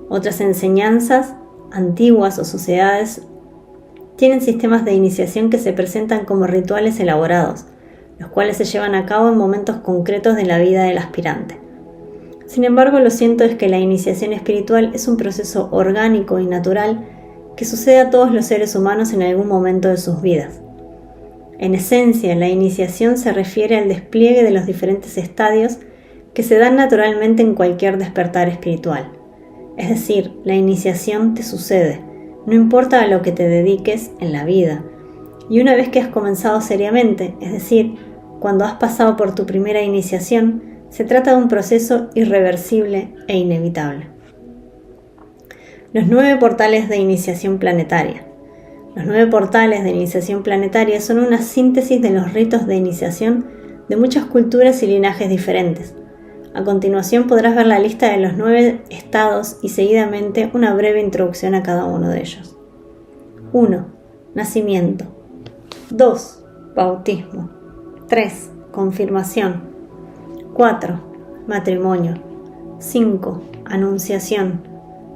Otras enseñanzas antiguas o sociedades tienen sistemas de iniciación que se presentan como rituales elaborados, los cuales se llevan a cabo en momentos concretos de la vida del aspirante. Sin embargo, lo cierto es que la iniciación espiritual es un proceso orgánico y natural que sucede a todos los seres humanos en algún momento de sus vidas. En esencia, la iniciación se refiere al despliegue de los diferentes estadios que se dan naturalmente en cualquier despertar espiritual. Es decir, la iniciación te sucede, no importa a lo que te dediques en la vida. Y una vez que has comenzado seriamente, es decir, cuando has pasado por tu primera iniciación, se trata de un proceso irreversible e inevitable. Los 9 portales de iniciación planetaria. Los 9 portales de iniciación planetaria son una síntesis de los ritos de iniciación de muchas culturas y linajes diferentes. A continuación podrás ver la lista de los 9 estados y seguidamente una breve introducción a cada uno de ellos. 1. Nacimiento. 2. Bautismo. 3. Confirmación. 4. Matrimonio. 5. Anunciación.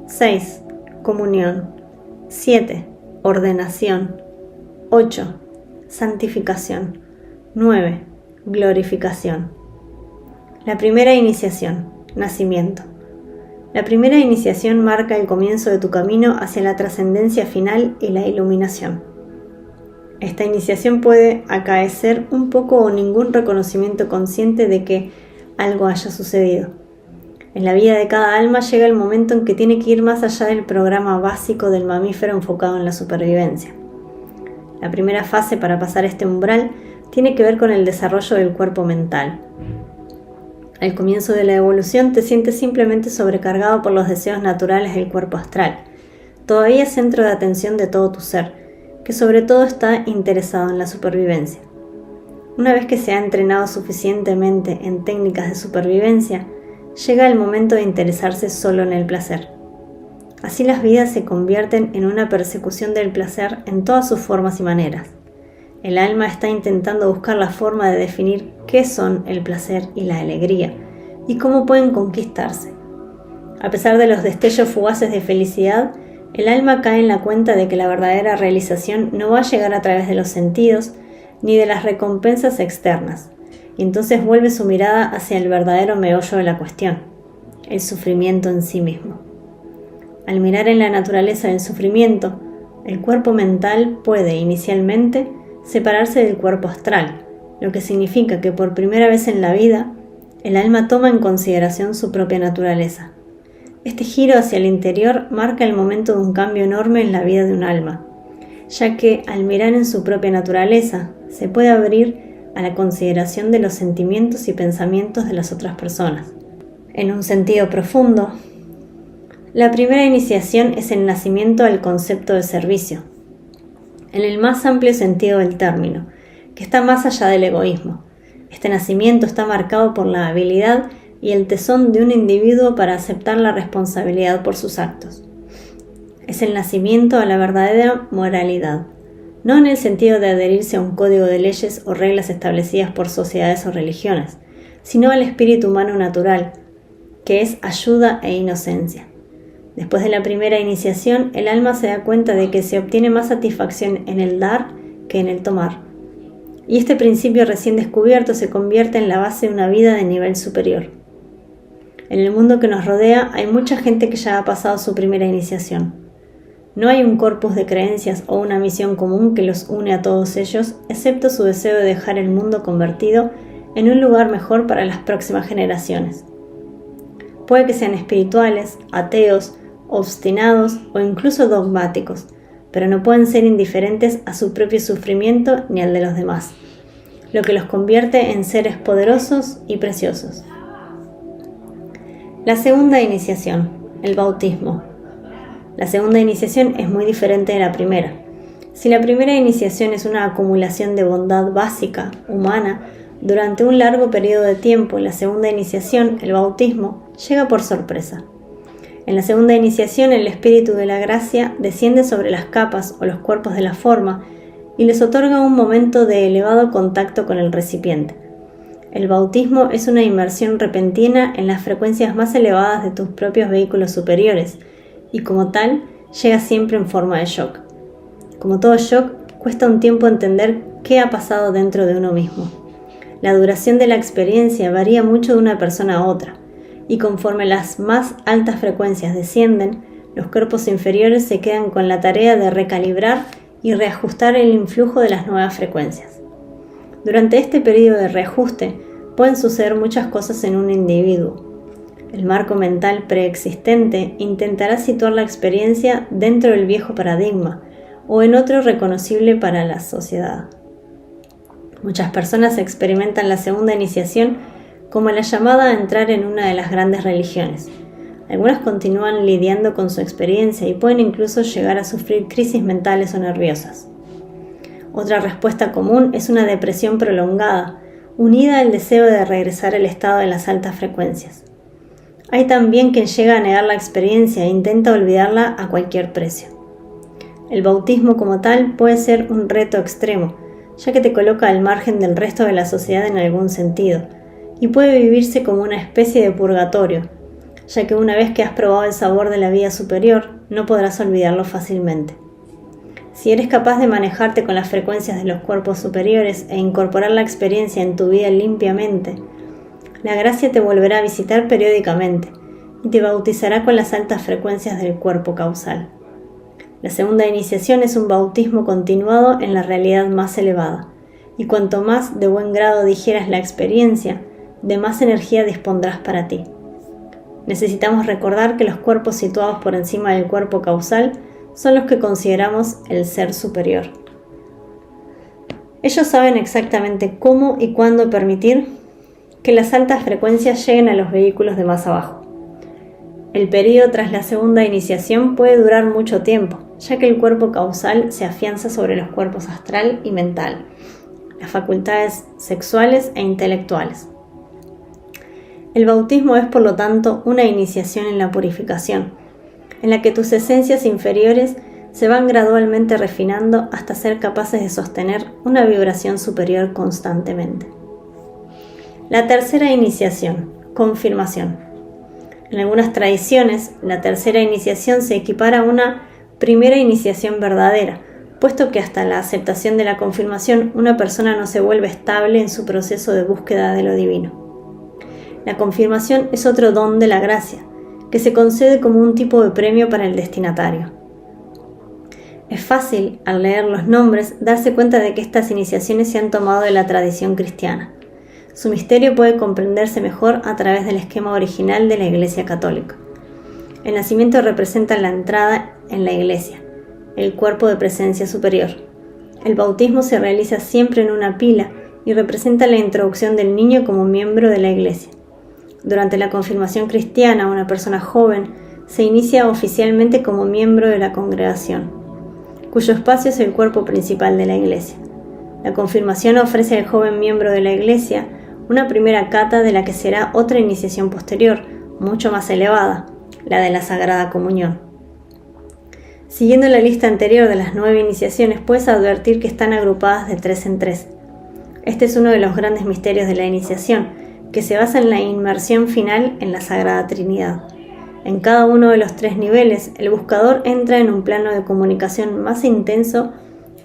6. Comunión. 7. Ordenación. 8. Santificación. 9. Glorificación. La primera iniciación. Nacimiento. La primera iniciación marca el comienzo de tu camino hacia la trascendencia final y la iluminación. Esta iniciación puede acaecer un poco o ningún reconocimiento consciente de que algo haya sucedido. En la vida de cada alma llega el momento en que tiene que ir más allá del programa básico del mamífero enfocado en la supervivencia. La primera fase para pasar este umbral tiene que ver con el desarrollo del cuerpo mental. Al comienzo de la evolución te sientes simplemente sobrecargado por los deseos naturales del cuerpo astral, todavía centro de atención de todo tu ser, que sobre todo está interesado en la supervivencia. Una vez que se ha entrenado suficientemente en técnicas de supervivencia, llega el momento de interesarse solo en el placer. Así las vidas se convierten en una persecución del placer en todas sus formas y maneras. El alma está intentando buscar la forma de definir qué son el placer y la alegría y cómo pueden conquistarse. A pesar de los destellos fugaces de felicidad, el alma cae en la cuenta de que la verdadera realización no va a llegar a través de los sentidos ni de las recompensas externas, y entonces vuelve su mirada hacia el verdadero meollo de la cuestión, el sufrimiento en sí mismo. Al mirar en la naturaleza del sufrimiento, el cuerpo mental puede inicialmente separarse del cuerpo astral, lo que significa que por primera vez en la vida, el alma toma en consideración su propia naturaleza. Este giro hacia el interior marca el momento de un cambio enorme en la vida de un alma, ya que al mirar en su propia naturaleza, se puede abrir a la consideración de los sentimientos y pensamientos de las otras personas. En un sentido profundo, la primera iniciación es el nacimiento al concepto de servicio, en el más amplio sentido del término, que está más allá del egoísmo. Este nacimiento está marcado por la habilidad y el tesón de un individuo para aceptar la responsabilidad por sus actos. Es el nacimiento a la verdadera moralidad, no en el sentido de adherirse a un código de leyes o reglas establecidas por sociedades o religiones, sino al espíritu humano natural, que es ayuda e inocencia. Después de la primera iniciación, el alma se da cuenta de que se obtiene más satisfacción en el dar que en el tomar. Y este principio recién descubierto se convierte en la base de una vida de nivel superior. En el mundo que nos rodea hay mucha gente que ya ha pasado su primera iniciación. No hay un corpus de creencias o una misión común que los une a todos ellos, excepto su deseo de dejar el mundo convertido en un lugar mejor para las próximas generaciones. Puede que sean espirituales, ateos, obstinados o incluso dogmáticos, pero no pueden ser indiferentes a su propio sufrimiento ni al de los demás, lo que los convierte en seres poderosos y preciosos. La segunda iniciación, el bautismo. La segunda iniciación es muy diferente de la primera. Si la primera iniciación es una acumulación de bondad básica, humana, durante un largo periodo de tiempo, la segunda iniciación, el bautismo, llega por sorpresa. En la segunda iniciación, el espíritu de la gracia desciende sobre las capas o los cuerpos de la forma y les otorga un momento de elevado contacto con el recipiente. El bautismo es una inmersión repentina en las frecuencias más elevadas de tus propios vehículos superiores y como tal, llega siempre en forma de shock. Como todo shock, cuesta un tiempo entender qué ha pasado dentro de uno mismo. La duración de la experiencia varía mucho de una persona a otra, y conforme las más altas frecuencias descienden, los cuerpos inferiores se quedan con la tarea de recalibrar y reajustar el influjo de las nuevas frecuencias. Durante este periodo de reajuste pueden suceder muchas cosas en un individuo. El marco mental preexistente intentará situar la experiencia dentro del viejo paradigma o en otro reconocible para la sociedad. Muchas personas experimentan la segunda iniciación como la llamada a entrar en una de las grandes religiones. Algunas continúan lidiando con su experiencia y pueden incluso llegar a sufrir crisis mentales o nerviosas. Otra respuesta común es una depresión prolongada, unida al deseo de regresar al estado de las altas frecuencias. Hay también quien llega a negar la experiencia e intenta olvidarla a cualquier precio. El bautismo como tal puede ser un reto extremo, ya que te coloca al margen del resto de la sociedad en algún sentido, y puede vivirse como una especie de purgatorio, ya que una vez que has probado el sabor de la vida superior, no podrás olvidarlo fácilmente. Si eres capaz de manejarte con las frecuencias de los cuerpos superiores e incorporar la experiencia en tu vida limpiamente, la gracia te volverá a visitar periódicamente y te bautizará con las altas frecuencias del cuerpo causal. La segunda iniciación es un bautismo continuado en la realidad más elevada, y cuanto más de buen grado digieras la experiencia, de más energía dispondrás para ti. Necesitamos recordar que los cuerpos situados por encima del cuerpo causal son los que consideramos el ser superior. Ellos saben exactamente cómo y cuándo permitir que las altas frecuencias lleguen a los vehículos de más abajo. El periodo tras la segunda iniciación puede durar mucho tiempo, ya que el cuerpo causal se afianza sobre los cuerpos astral y mental, las facultades sexuales e intelectuales. El bautismo es, por lo tanto, una iniciación en la purificación, en la que tus esencias inferiores se van gradualmente refinando hasta ser capaces de sostener una vibración superior constantemente. La tercera iniciación, confirmación. En algunas tradiciones, la tercera iniciación se equipara a una primera iniciación verdadera, puesto que hasta la aceptación de la confirmación una persona no se vuelve estable en su proceso de búsqueda de lo divino. La confirmación es otro don de la gracia, que se concede como un tipo de premio para el destinatario. Es fácil, al leer los nombres, darse cuenta de que estas iniciaciones se han tomado de la tradición cristiana. Su misterio puede comprenderse mejor a través del esquema original de la Iglesia Católica. El nacimiento representa la entrada en la Iglesia, el cuerpo de presencia superior. El bautismo se realiza siempre en una pila y representa la introducción del niño como miembro de la Iglesia. Durante la confirmación cristiana, una persona joven se inicia oficialmente como miembro de la congregación, cuyo espacio es el cuerpo principal de la Iglesia. La confirmación ofrece al joven miembro de la Iglesia una primera cata de la que será otra iniciación posterior, mucho más elevada, la de la Sagrada Comunión. Siguiendo la lista anterior de las 9 iniciaciones, puedes advertir que están agrupadas de 3 en 3. Este es uno de los grandes misterios de la iniciación, que se basa en la inmersión final en la Sagrada Trinidad. En cada uno de los 3 niveles, el buscador entra en un plano de comunicación más intenso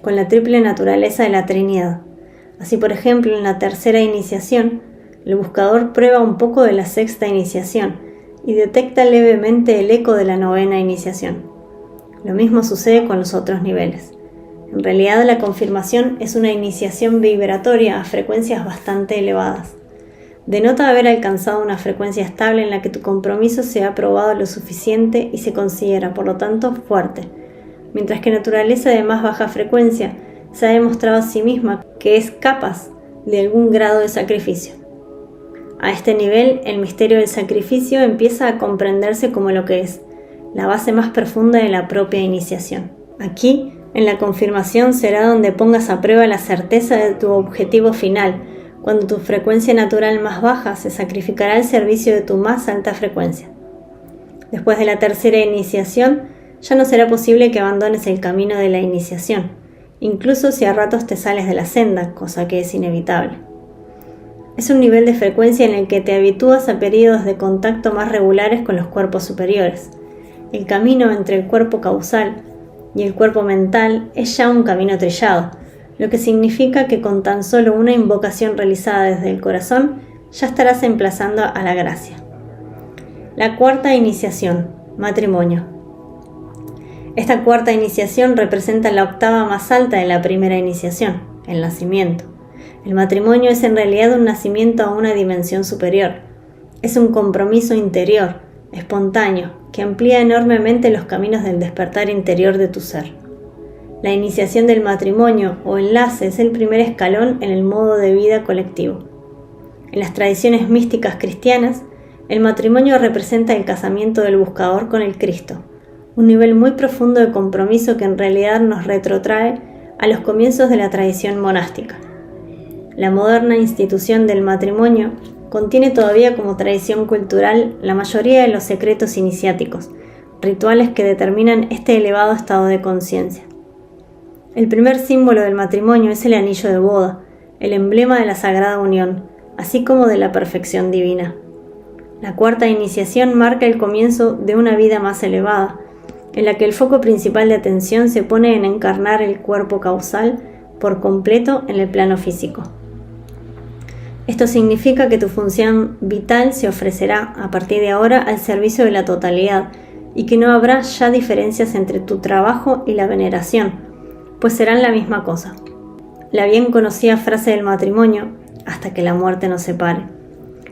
con la triple naturaleza de la Trinidad. Así, por ejemplo, en la tercera iniciación, el buscador prueba un poco de la sexta iniciación y detecta levemente el eco de la novena iniciación. Lo mismo sucede con los otros niveles. En realidad, la confirmación es una iniciación vibratoria a frecuencias bastante elevadas. Denota haber alcanzado una frecuencia estable en la que tu compromiso se ha probado lo suficiente y se considera, por lo tanto, fuerte, mientras que naturaleza de más baja frecuencia se ha demostrado a sí misma que es capaz de algún grado de sacrificio. A este nivel, el misterio del sacrificio empieza a comprenderse como lo que es, la base más profunda de la propia iniciación. Aquí, en la confirmación, será donde pongas a prueba la certeza de tu objetivo final, cuando tu frecuencia natural más baja se sacrificará al servicio de tu más alta frecuencia. Después de la tercera iniciación, ya no será posible que abandones el camino de la iniciación, incluso si a ratos te sales de la senda, cosa que es inevitable. Es un nivel de frecuencia en el que te habitúas a periodos de contacto más regulares con los cuerpos superiores. El camino entre el cuerpo causal y el cuerpo mental es ya un camino trillado, lo que significa que con tan solo una invocación realizada desde el corazón, ya estarás emplazando a la gracia. La cuarta iniciación, matrimonio. Esta cuarta iniciación representa la octava más alta de la primera iniciación, el nacimiento. El matrimonio es en realidad un nacimiento a una dimensión superior. Es un compromiso interior, espontáneo, que amplía enormemente los caminos del despertar interior de tu ser. La iniciación del matrimonio o enlace es el primer escalón en el modo de vida colectivo. En las tradiciones místicas cristianas, El matrimonio representa el casamiento del buscador con el Cristo, un nivel muy profundo de compromiso que en realidad nos retrotrae a los comienzos de la tradición monástica. La moderna institución del matrimonio contiene todavía como tradición cultural la mayoría de los secretos iniciáticos, rituales que determinan este elevado estado de conciencia. El primer símbolo del matrimonio es el anillo de boda, el emblema de la sagrada unión, así como de la perfección divina. La cuarta iniciación marca el comienzo de una vida más elevada, en la que el foco principal de atención se pone en encarnar el cuerpo causal por completo en el plano físico. Esto significa que tu función vital se ofrecerá a partir de ahora al servicio de la totalidad y que no habrá ya diferencias entre tu trabajo y la veneración, pues serán la misma cosa. La bien conocida frase del matrimonio, hasta que la muerte nos separe,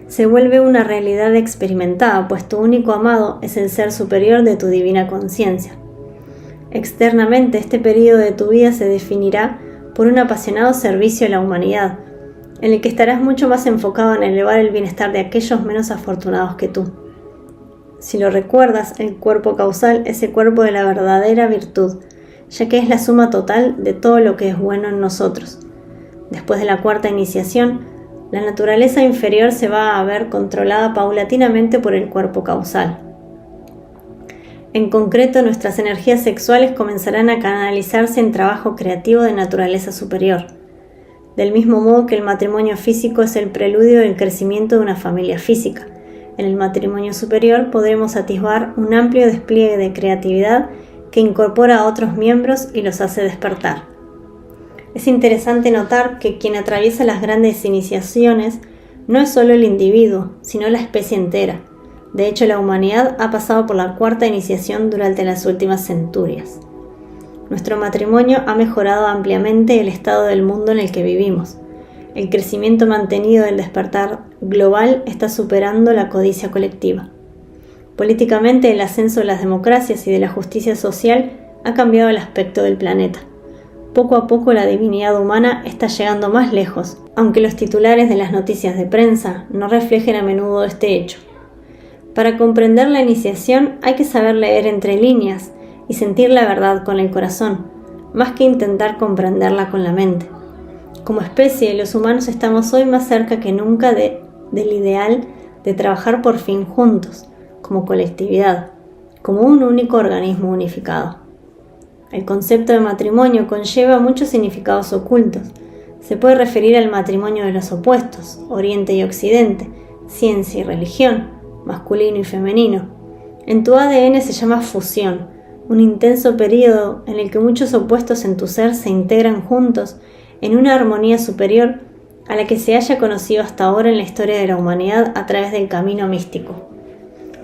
se vuelve una realidad experimentada, pues tu único amado es el ser superior de tu divina conciencia. Externamente, este periodo de tu vida se definirá por un apasionado servicio a la humanidad, en el que estarás mucho más enfocado en elevar el bienestar de aquellos menos afortunados que tú. Si lo recuerdas, el cuerpo causal es el cuerpo de la verdadera virtud, ya que es la suma total de todo lo que es bueno en nosotros. Después de la cuarta iniciación, la naturaleza inferior se va a ver controlada paulatinamente por el cuerpo causal. En concreto, nuestras energías sexuales comenzarán a canalizarse en trabajo creativo de naturaleza superior. Del mismo modo que el matrimonio físico es el preludio del crecimiento de una familia física, en el matrimonio superior podremos atisbar un amplio despliegue de creatividad que incorpora a otros miembros y los hace despertar. Es interesante notar que quien atraviesa las grandes iniciaciones no es solo el individuo, sino la especie entera. De hecho, la humanidad ha pasado por la cuarta iniciación durante las últimas centurias. Nuestro matrimonio ha mejorado ampliamente el estado del mundo en el que vivimos. El crecimiento mantenido del despertar global está superando la codicia colectiva. Políticamente, el ascenso de las democracias y de la justicia social ha cambiado el aspecto del planeta. Poco a poco la divinidad humana está llegando más lejos, aunque los titulares de las noticias de prensa no reflejen a menudo este hecho. Para comprender la iniciación hay que saber leer entre líneas y sentir la verdad con el corazón, más que intentar comprenderla con la mente. Como especie, los humanos estamos hoy más cerca que nunca del ideal de trabajar por fin juntos, como colectividad, como un único organismo unificado. El concepto de matrimonio conlleva muchos significados ocultos. Se puede referir al matrimonio de los opuestos, Oriente y Occidente, ciencia y religión, masculino y femenino. En tu ADN se llama fusión, un intenso periodo en el que muchos opuestos en tu ser se integran juntos en una armonía superior a la que se haya conocido hasta ahora en la historia de la humanidad a través del camino místico.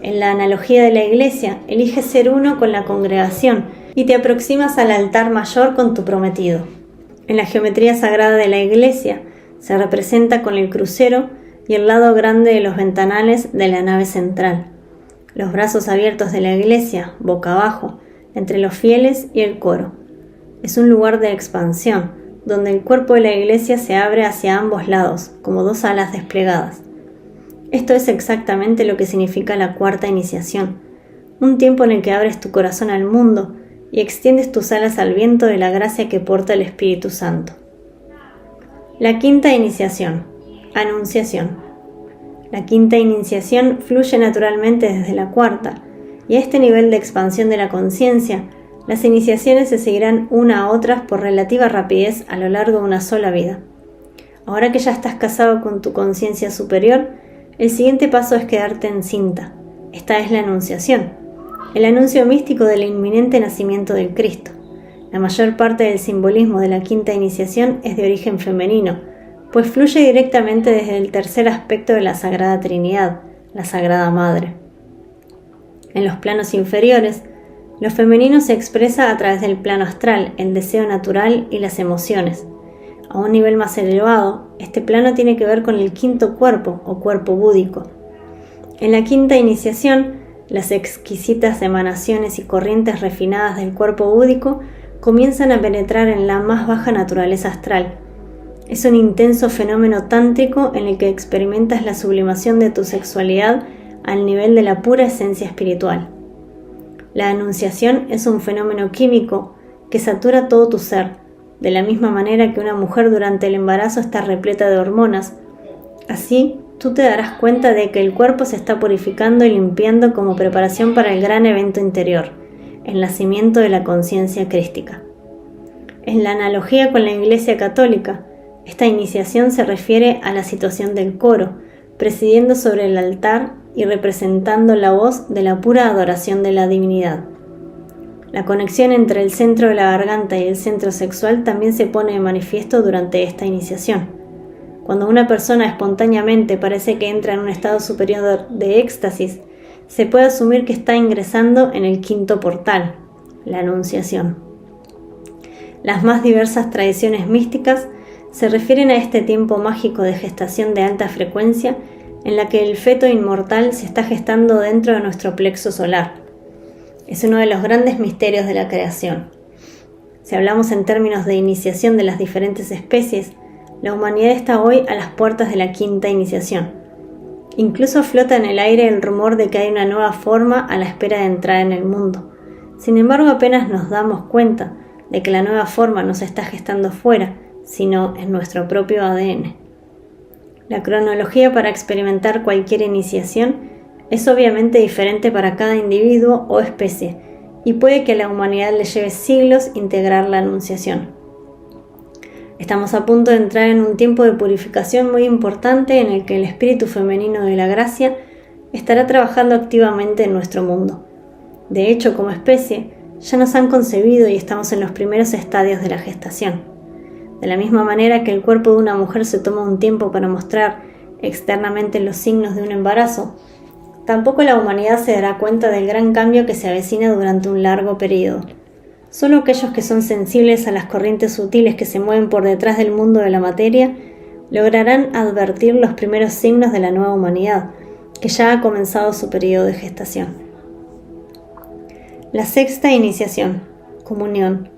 En la analogía de la iglesia, eliges ser uno con la congregación y te aproximas al altar mayor con tu prometido. En la geometría sagrada de la iglesia, se representa con el crucero y el lado grande de los ventanales de la nave central. Los brazos abiertos de la iglesia, boca abajo, entre los fieles y el coro. Es un lugar de expansión, donde el cuerpo de la iglesia se abre hacia ambos lados, como dos alas desplegadas. Esto es exactamente lo que significa la cuarta iniciación, un tiempo en el que abres tu corazón al mundo y extiendes tus alas al viento de la gracia que porta el Espíritu Santo. La quinta iniciación, Anunciación. La quinta iniciación fluye naturalmente desde la cuarta, y a este nivel de expansión de la conciencia, las iniciaciones se seguirán una a otras por relativa rapidez a lo largo de una sola vida. Ahora que ya estás casado con tu conciencia superior, el siguiente paso es quedarte encinta. Esta es la Anunciación, el anuncio místico del inminente nacimiento del Cristo. La mayor parte del simbolismo de la quinta iniciación es de origen femenino, pues fluye directamente desde el tercer aspecto de la Sagrada Trinidad, la Sagrada Madre. En los planos inferiores, lo femenino se expresa a través del plano astral, el deseo natural y las emociones. A un nivel más elevado, este plano tiene que ver con el quinto cuerpo o cuerpo búdico. En la quinta iniciación, las exquisitas emanaciones y corrientes refinadas del cuerpo búdico comienzan a penetrar en la más baja naturaleza astral. Es un intenso fenómeno tántrico en el que experimentas la sublimación de tu sexualidad al nivel de la pura esencia espiritual. La anunciación es un fenómeno químico que satura todo tu ser, de la misma manera que una mujer durante el embarazo está repleta de hormonas. Así, tú te darás cuenta de que el cuerpo se está purificando y limpiando como preparación para el gran evento interior, el nacimiento de la conciencia crística. En la analogía con la Iglesia Católica, esta iniciación se refiere a la situación del coro, presidiendo sobre el altar y representando la voz de la pura adoración de la divinidad. La conexión entre el centro de la garganta y el centro sexual también se pone de manifiesto durante esta iniciación. Cuando una persona espontáneamente parece que entra en un estado superior de éxtasis, se puede asumir que está ingresando en el quinto portal, la Anunciación. Las más diversas tradiciones místicas se refieren a este tiempo mágico de gestación de alta frecuencia en la que el feto inmortal se está gestando dentro de nuestro plexo solar. Es uno de los grandes misterios de la creación. Si hablamos en términos de iniciación de las diferentes especies, la humanidad está hoy a las puertas de la quinta iniciación. Incluso flota en el aire el rumor de que hay una nueva forma a la espera de entrar en el mundo. Sin embargo, apenas nos damos cuenta de que la nueva forma no se está gestando fuera, sino en nuestro propio ADN. La cronología para experimentar cualquier iniciación es obviamente diferente para cada individuo o especie, y puede que a la humanidad le lleve siglos integrar la Anunciación. Estamos a punto de entrar en un tiempo de purificación muy importante en el que el espíritu femenino de la gracia estará trabajando activamente en nuestro mundo. De hecho, como especie, ya nos han concebido y estamos en los primeros estadios de la gestación. De la misma manera que el cuerpo de una mujer se toma un tiempo para mostrar externamente los signos de un embarazo, tampoco la humanidad se dará cuenta del gran cambio que se avecina durante un largo periodo. Solo aquellos que son sensibles a las corrientes sutiles que se mueven por detrás del mundo de la materia lograrán advertir los primeros signos de la nueva humanidad, que ya ha comenzado su periodo de gestación. La sexta iniciación, comunión.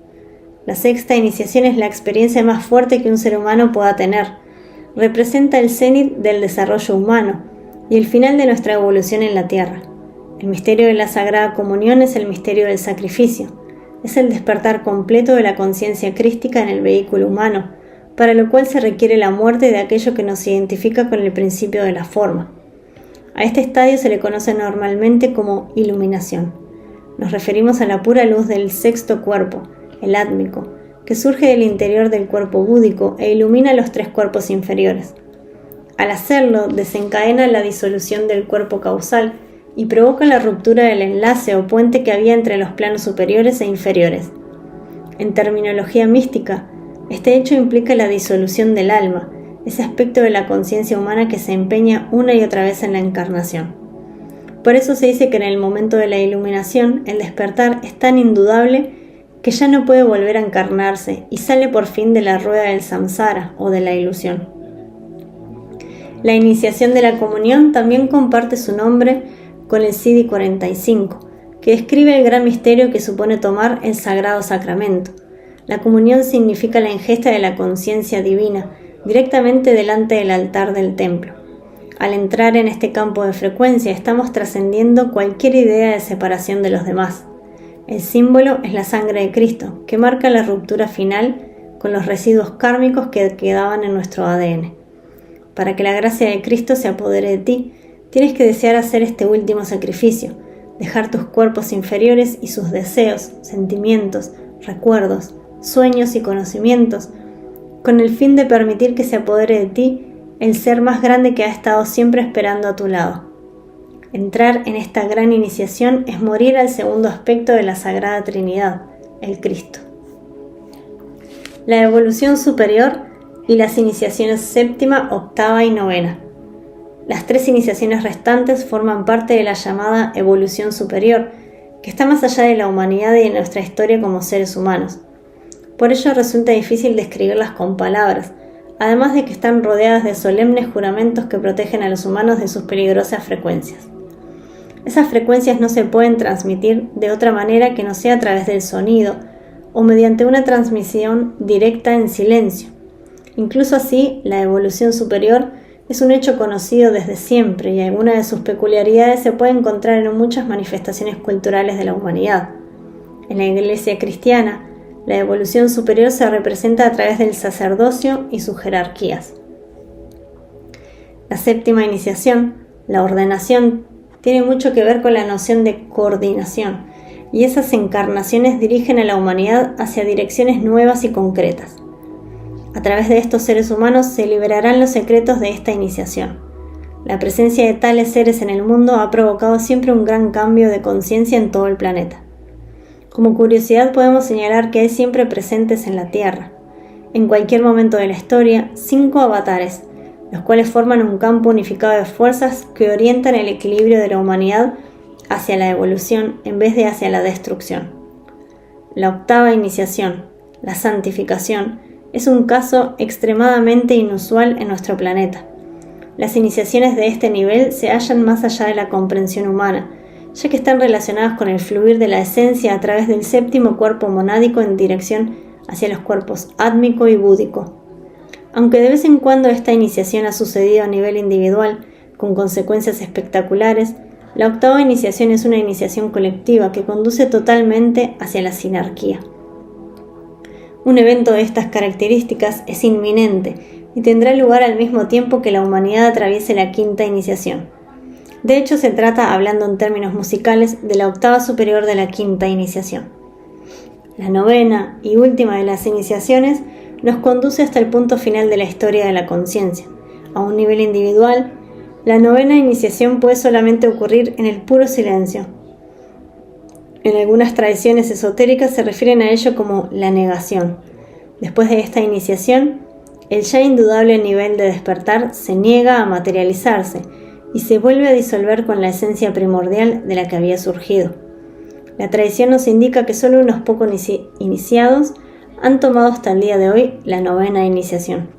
La sexta iniciación es la experiencia más fuerte que un ser humano pueda tener. Representa el cenit del desarrollo humano y el final de nuestra evolución en la Tierra. El misterio de la Sagrada Comunión es el misterio del sacrificio. Es el despertar completo de la conciencia crística en el vehículo humano, para lo cual se requiere la muerte de aquello que nos identifica con el principio de la forma. A este estadio se le conoce normalmente como iluminación. Nos referimos a la pura luz del sexto cuerpo, el átmico, que surge del interior del cuerpo búdico e ilumina los tres cuerpos inferiores. Al hacerlo, desencadena la disolución del cuerpo causal y provoca la ruptura del enlace o puente que había entre los planos superiores e inferiores. En terminología mística, este hecho implica la disolución del alma, ese aspecto de la conciencia humana que se empeña una y otra vez en la encarnación. Por eso se dice que en el momento de la iluminación, el despertar es tan indudable que ya no puede volver a encarnarse y sale por fin de la rueda del samsara o de la ilusión. La iniciación de la comunión también comparte su nombre con el Siddhi 45, que describe el gran misterio que supone tomar el sagrado sacramento. La comunión significa la ingesta de la conciencia divina directamente delante del altar del templo. Al entrar en este campo de frecuencia estamos trascendiendo cualquier idea de separación de los demás. El símbolo es la sangre de Cristo, que marca la ruptura final con los residuos kármicos que quedaban en nuestro ADN. Para que la gracia de Cristo se apodere de ti, tienes que desear hacer este último sacrificio, dejar tus cuerpos inferiores y sus deseos, sentimientos, recuerdos, sueños y conocimientos, con el fin de permitir que se apodere de ti el ser más grande que ha estado siempre esperando a tu lado. Entrar en esta gran iniciación es morir al segundo aspecto de la Sagrada Trinidad, el Cristo. La evolución superior y las iniciaciones séptima, octava y novena. Las tres iniciaciones restantes forman parte de la llamada evolución superior, que está más allá de la humanidad y de nuestra historia como seres humanos. Por ello resulta difícil describirlas con palabras, además de que están rodeadas de solemnes juramentos que protegen a los humanos de sus peligrosas frecuencias. Esas frecuencias no se pueden transmitir de otra manera que no sea a través del sonido o mediante una transmisión directa en silencio. Incluso así, la evolución superior Es un hecho conocido desde siempre y algunas de sus peculiaridades se pueden encontrar en muchas manifestaciones culturales de la humanidad. En la Iglesia cristiana, la evolución superior se representa a través del sacerdocio y sus jerarquías. La séptima iniciación, la ordenación, tiene mucho que ver con la noción de coordinación, y esas encarnaciones dirigen a la humanidad hacia direcciones nuevas y concretas. A través de estos seres humanos se liberarán los secretos de esta iniciación. La presencia de tales seres en el mundo ha provocado siempre un gran cambio de conciencia en todo el planeta. Como curiosidad podemos señalar que hay siempre presentes en la Tierra, en cualquier momento de la historia, 5 avatares, los cuales forman un campo unificado de fuerzas que orientan el equilibrio de la humanidad hacia la evolución en vez de hacia la destrucción. La octava iniciación, la santificación, es un caso extremadamente inusual en nuestro planeta. Las iniciaciones de este nivel se hallan más allá de la comprensión humana, ya que están relacionadas con el fluir de la esencia a través del séptimo cuerpo monádico en dirección hacia los cuerpos átmico y búdico. Aunque de vez en cuando esta iniciación ha sucedido a nivel individual, con consecuencias espectaculares, la octava iniciación es una iniciación colectiva que conduce totalmente hacia la sinarquía. Un evento de estas características es inminente y tendrá lugar al mismo tiempo que la humanidad atraviese la quinta iniciación. De hecho, se trata, hablando en términos musicales, de la octava superior de la quinta iniciación. La novena y última de las iniciaciones nos conduce hasta el punto final de la historia de la conciencia. A un nivel individual, la novena iniciación puede solamente ocurrir en el puro silencio. En algunas tradiciones esotéricas se refieren a ello como la negación. Después de esta iniciación, el ya indudable nivel de despertar se niega a materializarse y se vuelve a disolver con la esencia primordial de la que había surgido. La tradición nos indica que solo unos pocos iniciados han tomado hasta el día de hoy la novena iniciación.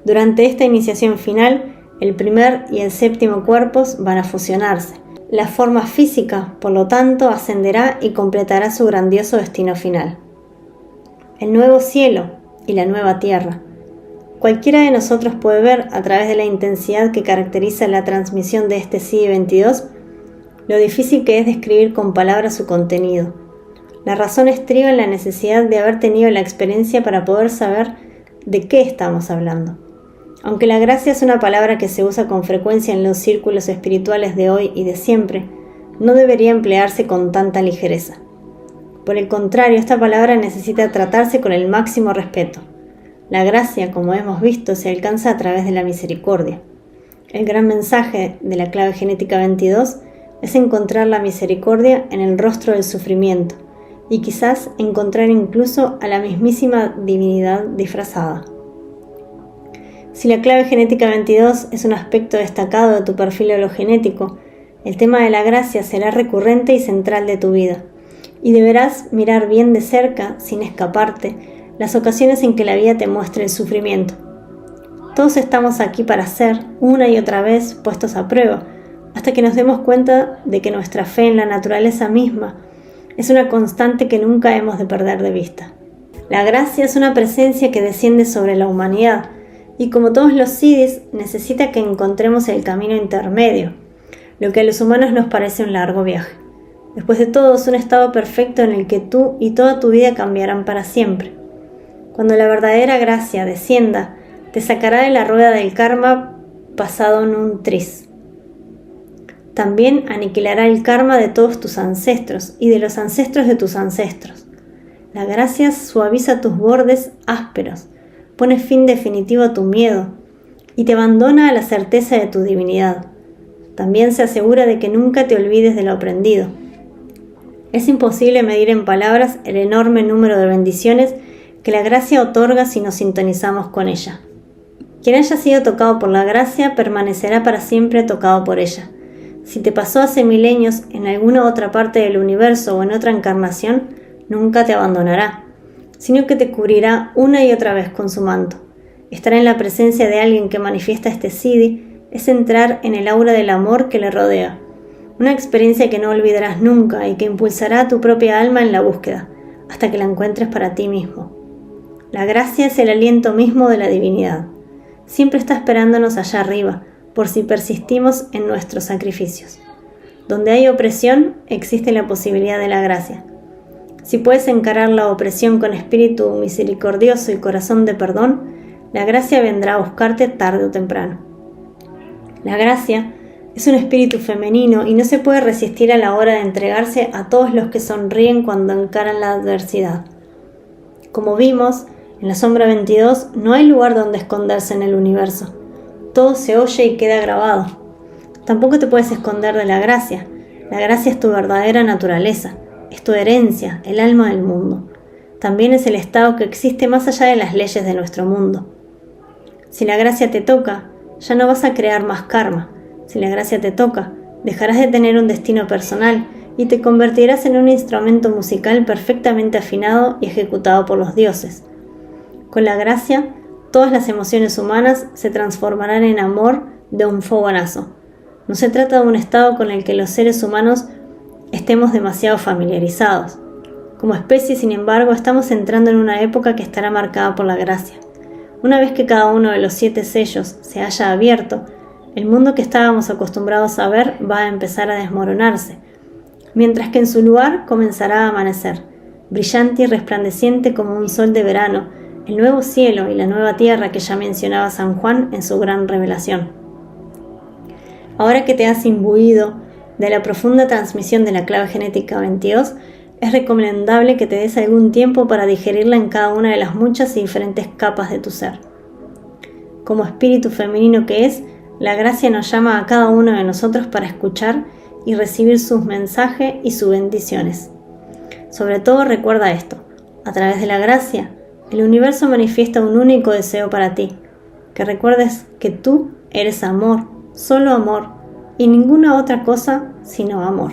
Durante esta iniciación final, el primer y el séptimo cuerpos van a fusionarse. La forma física, por lo tanto, ascenderá y completará su grandioso destino final. El nuevo cielo y la nueva tierra. Cualquiera de nosotros puede ver, a través de la intensidad que caracteriza la transmisión de este CIE-22, lo difícil que es describir con palabras su contenido. La razón estriba en la necesidad de haber tenido la experiencia para poder saber de qué estamos hablando. Aunque la gracia es una palabra que se usa con frecuencia en los círculos espirituales de hoy y de siempre, no debería emplearse con tanta ligereza. Por el contrario, esta palabra necesita tratarse con el máximo respeto. La gracia, como hemos visto, se alcanza a través de la misericordia. El gran mensaje de la clave genética 22 es encontrar la misericordia en el rostro del sufrimiento y quizás encontrar incluso a la mismísima divinidad disfrazada. Si la clave genética 22 es un aspecto destacado de tu perfil hologenético, el tema de la gracia será recurrente y central de tu vida, y deberás mirar bien de cerca, sin escaparte, las ocasiones en que la vida te muestre el sufrimiento. Todos estamos aquí para ser, una y otra vez, puestos a prueba, hasta que nos demos cuenta de que nuestra fe en la naturaleza misma es una constante que nunca hemos de perder de vista. La gracia es una presencia que desciende sobre la humanidad, y como todos los siddhis, necesita que encontremos el camino intermedio, lo que a los humanos nos parece un largo viaje. Después de todo, es un estado perfecto en el que tú y toda tu vida cambiarán para siempre. Cuando la verdadera gracia descienda, te sacará de la rueda del karma pasado en un tris. También aniquilará el karma de todos tus ancestros y de los ancestros de tus ancestros. La gracia suaviza tus bordes ásperos, pone fin definitivo a tu miedo y te abandona a la certeza de tu divinidad. También se asegura de que nunca te olvides de lo aprendido. Es imposible medir en palabras el enorme número de bendiciones que la gracia otorga si nos sintonizamos con ella. Quien haya sido tocado por la gracia permanecerá para siempre tocado por ella. Si te pasó hace milenios en alguna otra parte del universo o en otra encarnación, nunca te abandonará, sino que te cubrirá una y otra vez con su manto. Estar en la presencia de alguien que manifiesta este siddhi es entrar en el aura del amor que le rodea, una experiencia que no olvidarás nunca y que impulsará a tu propia alma en la búsqueda, hasta que la encuentres para ti mismo. La gracia es el aliento mismo de la divinidad. siempre está esperándonos allá arriba, por si persistimos en nuestros sacrificios. Donde hay opresión, existe la posibilidad de la gracia. Si puedes encarar la opresión con espíritu misericordioso y corazón de perdón, la gracia vendrá a buscarte tarde o temprano. La gracia es un espíritu femenino y no se puede resistir a la hora de entregarse a todos los que sonríen cuando encaran la adversidad. Como vimos, en la sombra 22 no hay lugar donde esconderse en el universo. Todo se oye y queda grabado. Tampoco te puedes esconder de la gracia. La gracia es tu verdadera naturaleza, es tu herencia, el alma del mundo. También es el estado que existe más allá de las leyes de nuestro mundo. Si la gracia te toca, ya no vas a crear más karma. Si la gracia te toca, dejarás de tener un destino personal y te convertirás en un instrumento musical perfectamente afinado y ejecutado por los dioses. Con la gracia, todas las emociones humanas se transformarán en amor de un fogonazo. No se trata de un estado con el que los seres humanos estemos demasiado familiarizados. Como especie, sin embargo, estamos entrando en una época que estará marcada por la gracia. Una vez que cada uno de los 7 sellos se haya abierto, el mundo que estábamos acostumbrados a ver va a empezar a desmoronarse, mientras que en su lugar comenzará a amanecer, brillante y resplandeciente como un sol de verano, el nuevo cielo y la nueva tierra que ya mencionaba San Juan en su gran revelación. Ahora que te has imbuido de la profunda transmisión de la clave genética 22, es recomendable que te des algún tiempo para digerirla en cada una de las muchas y diferentes capas de tu ser. Como espíritu femenino que es, la gracia nos llama a cada uno de nosotros para escuchar y recibir sus mensajes y sus bendiciones. Sobre todo recuerda esto: a través de la gracia, el universo manifiesta un único deseo para ti, que recuerdes que tú eres amor, solo amor, y ninguna otra cosa sino amor.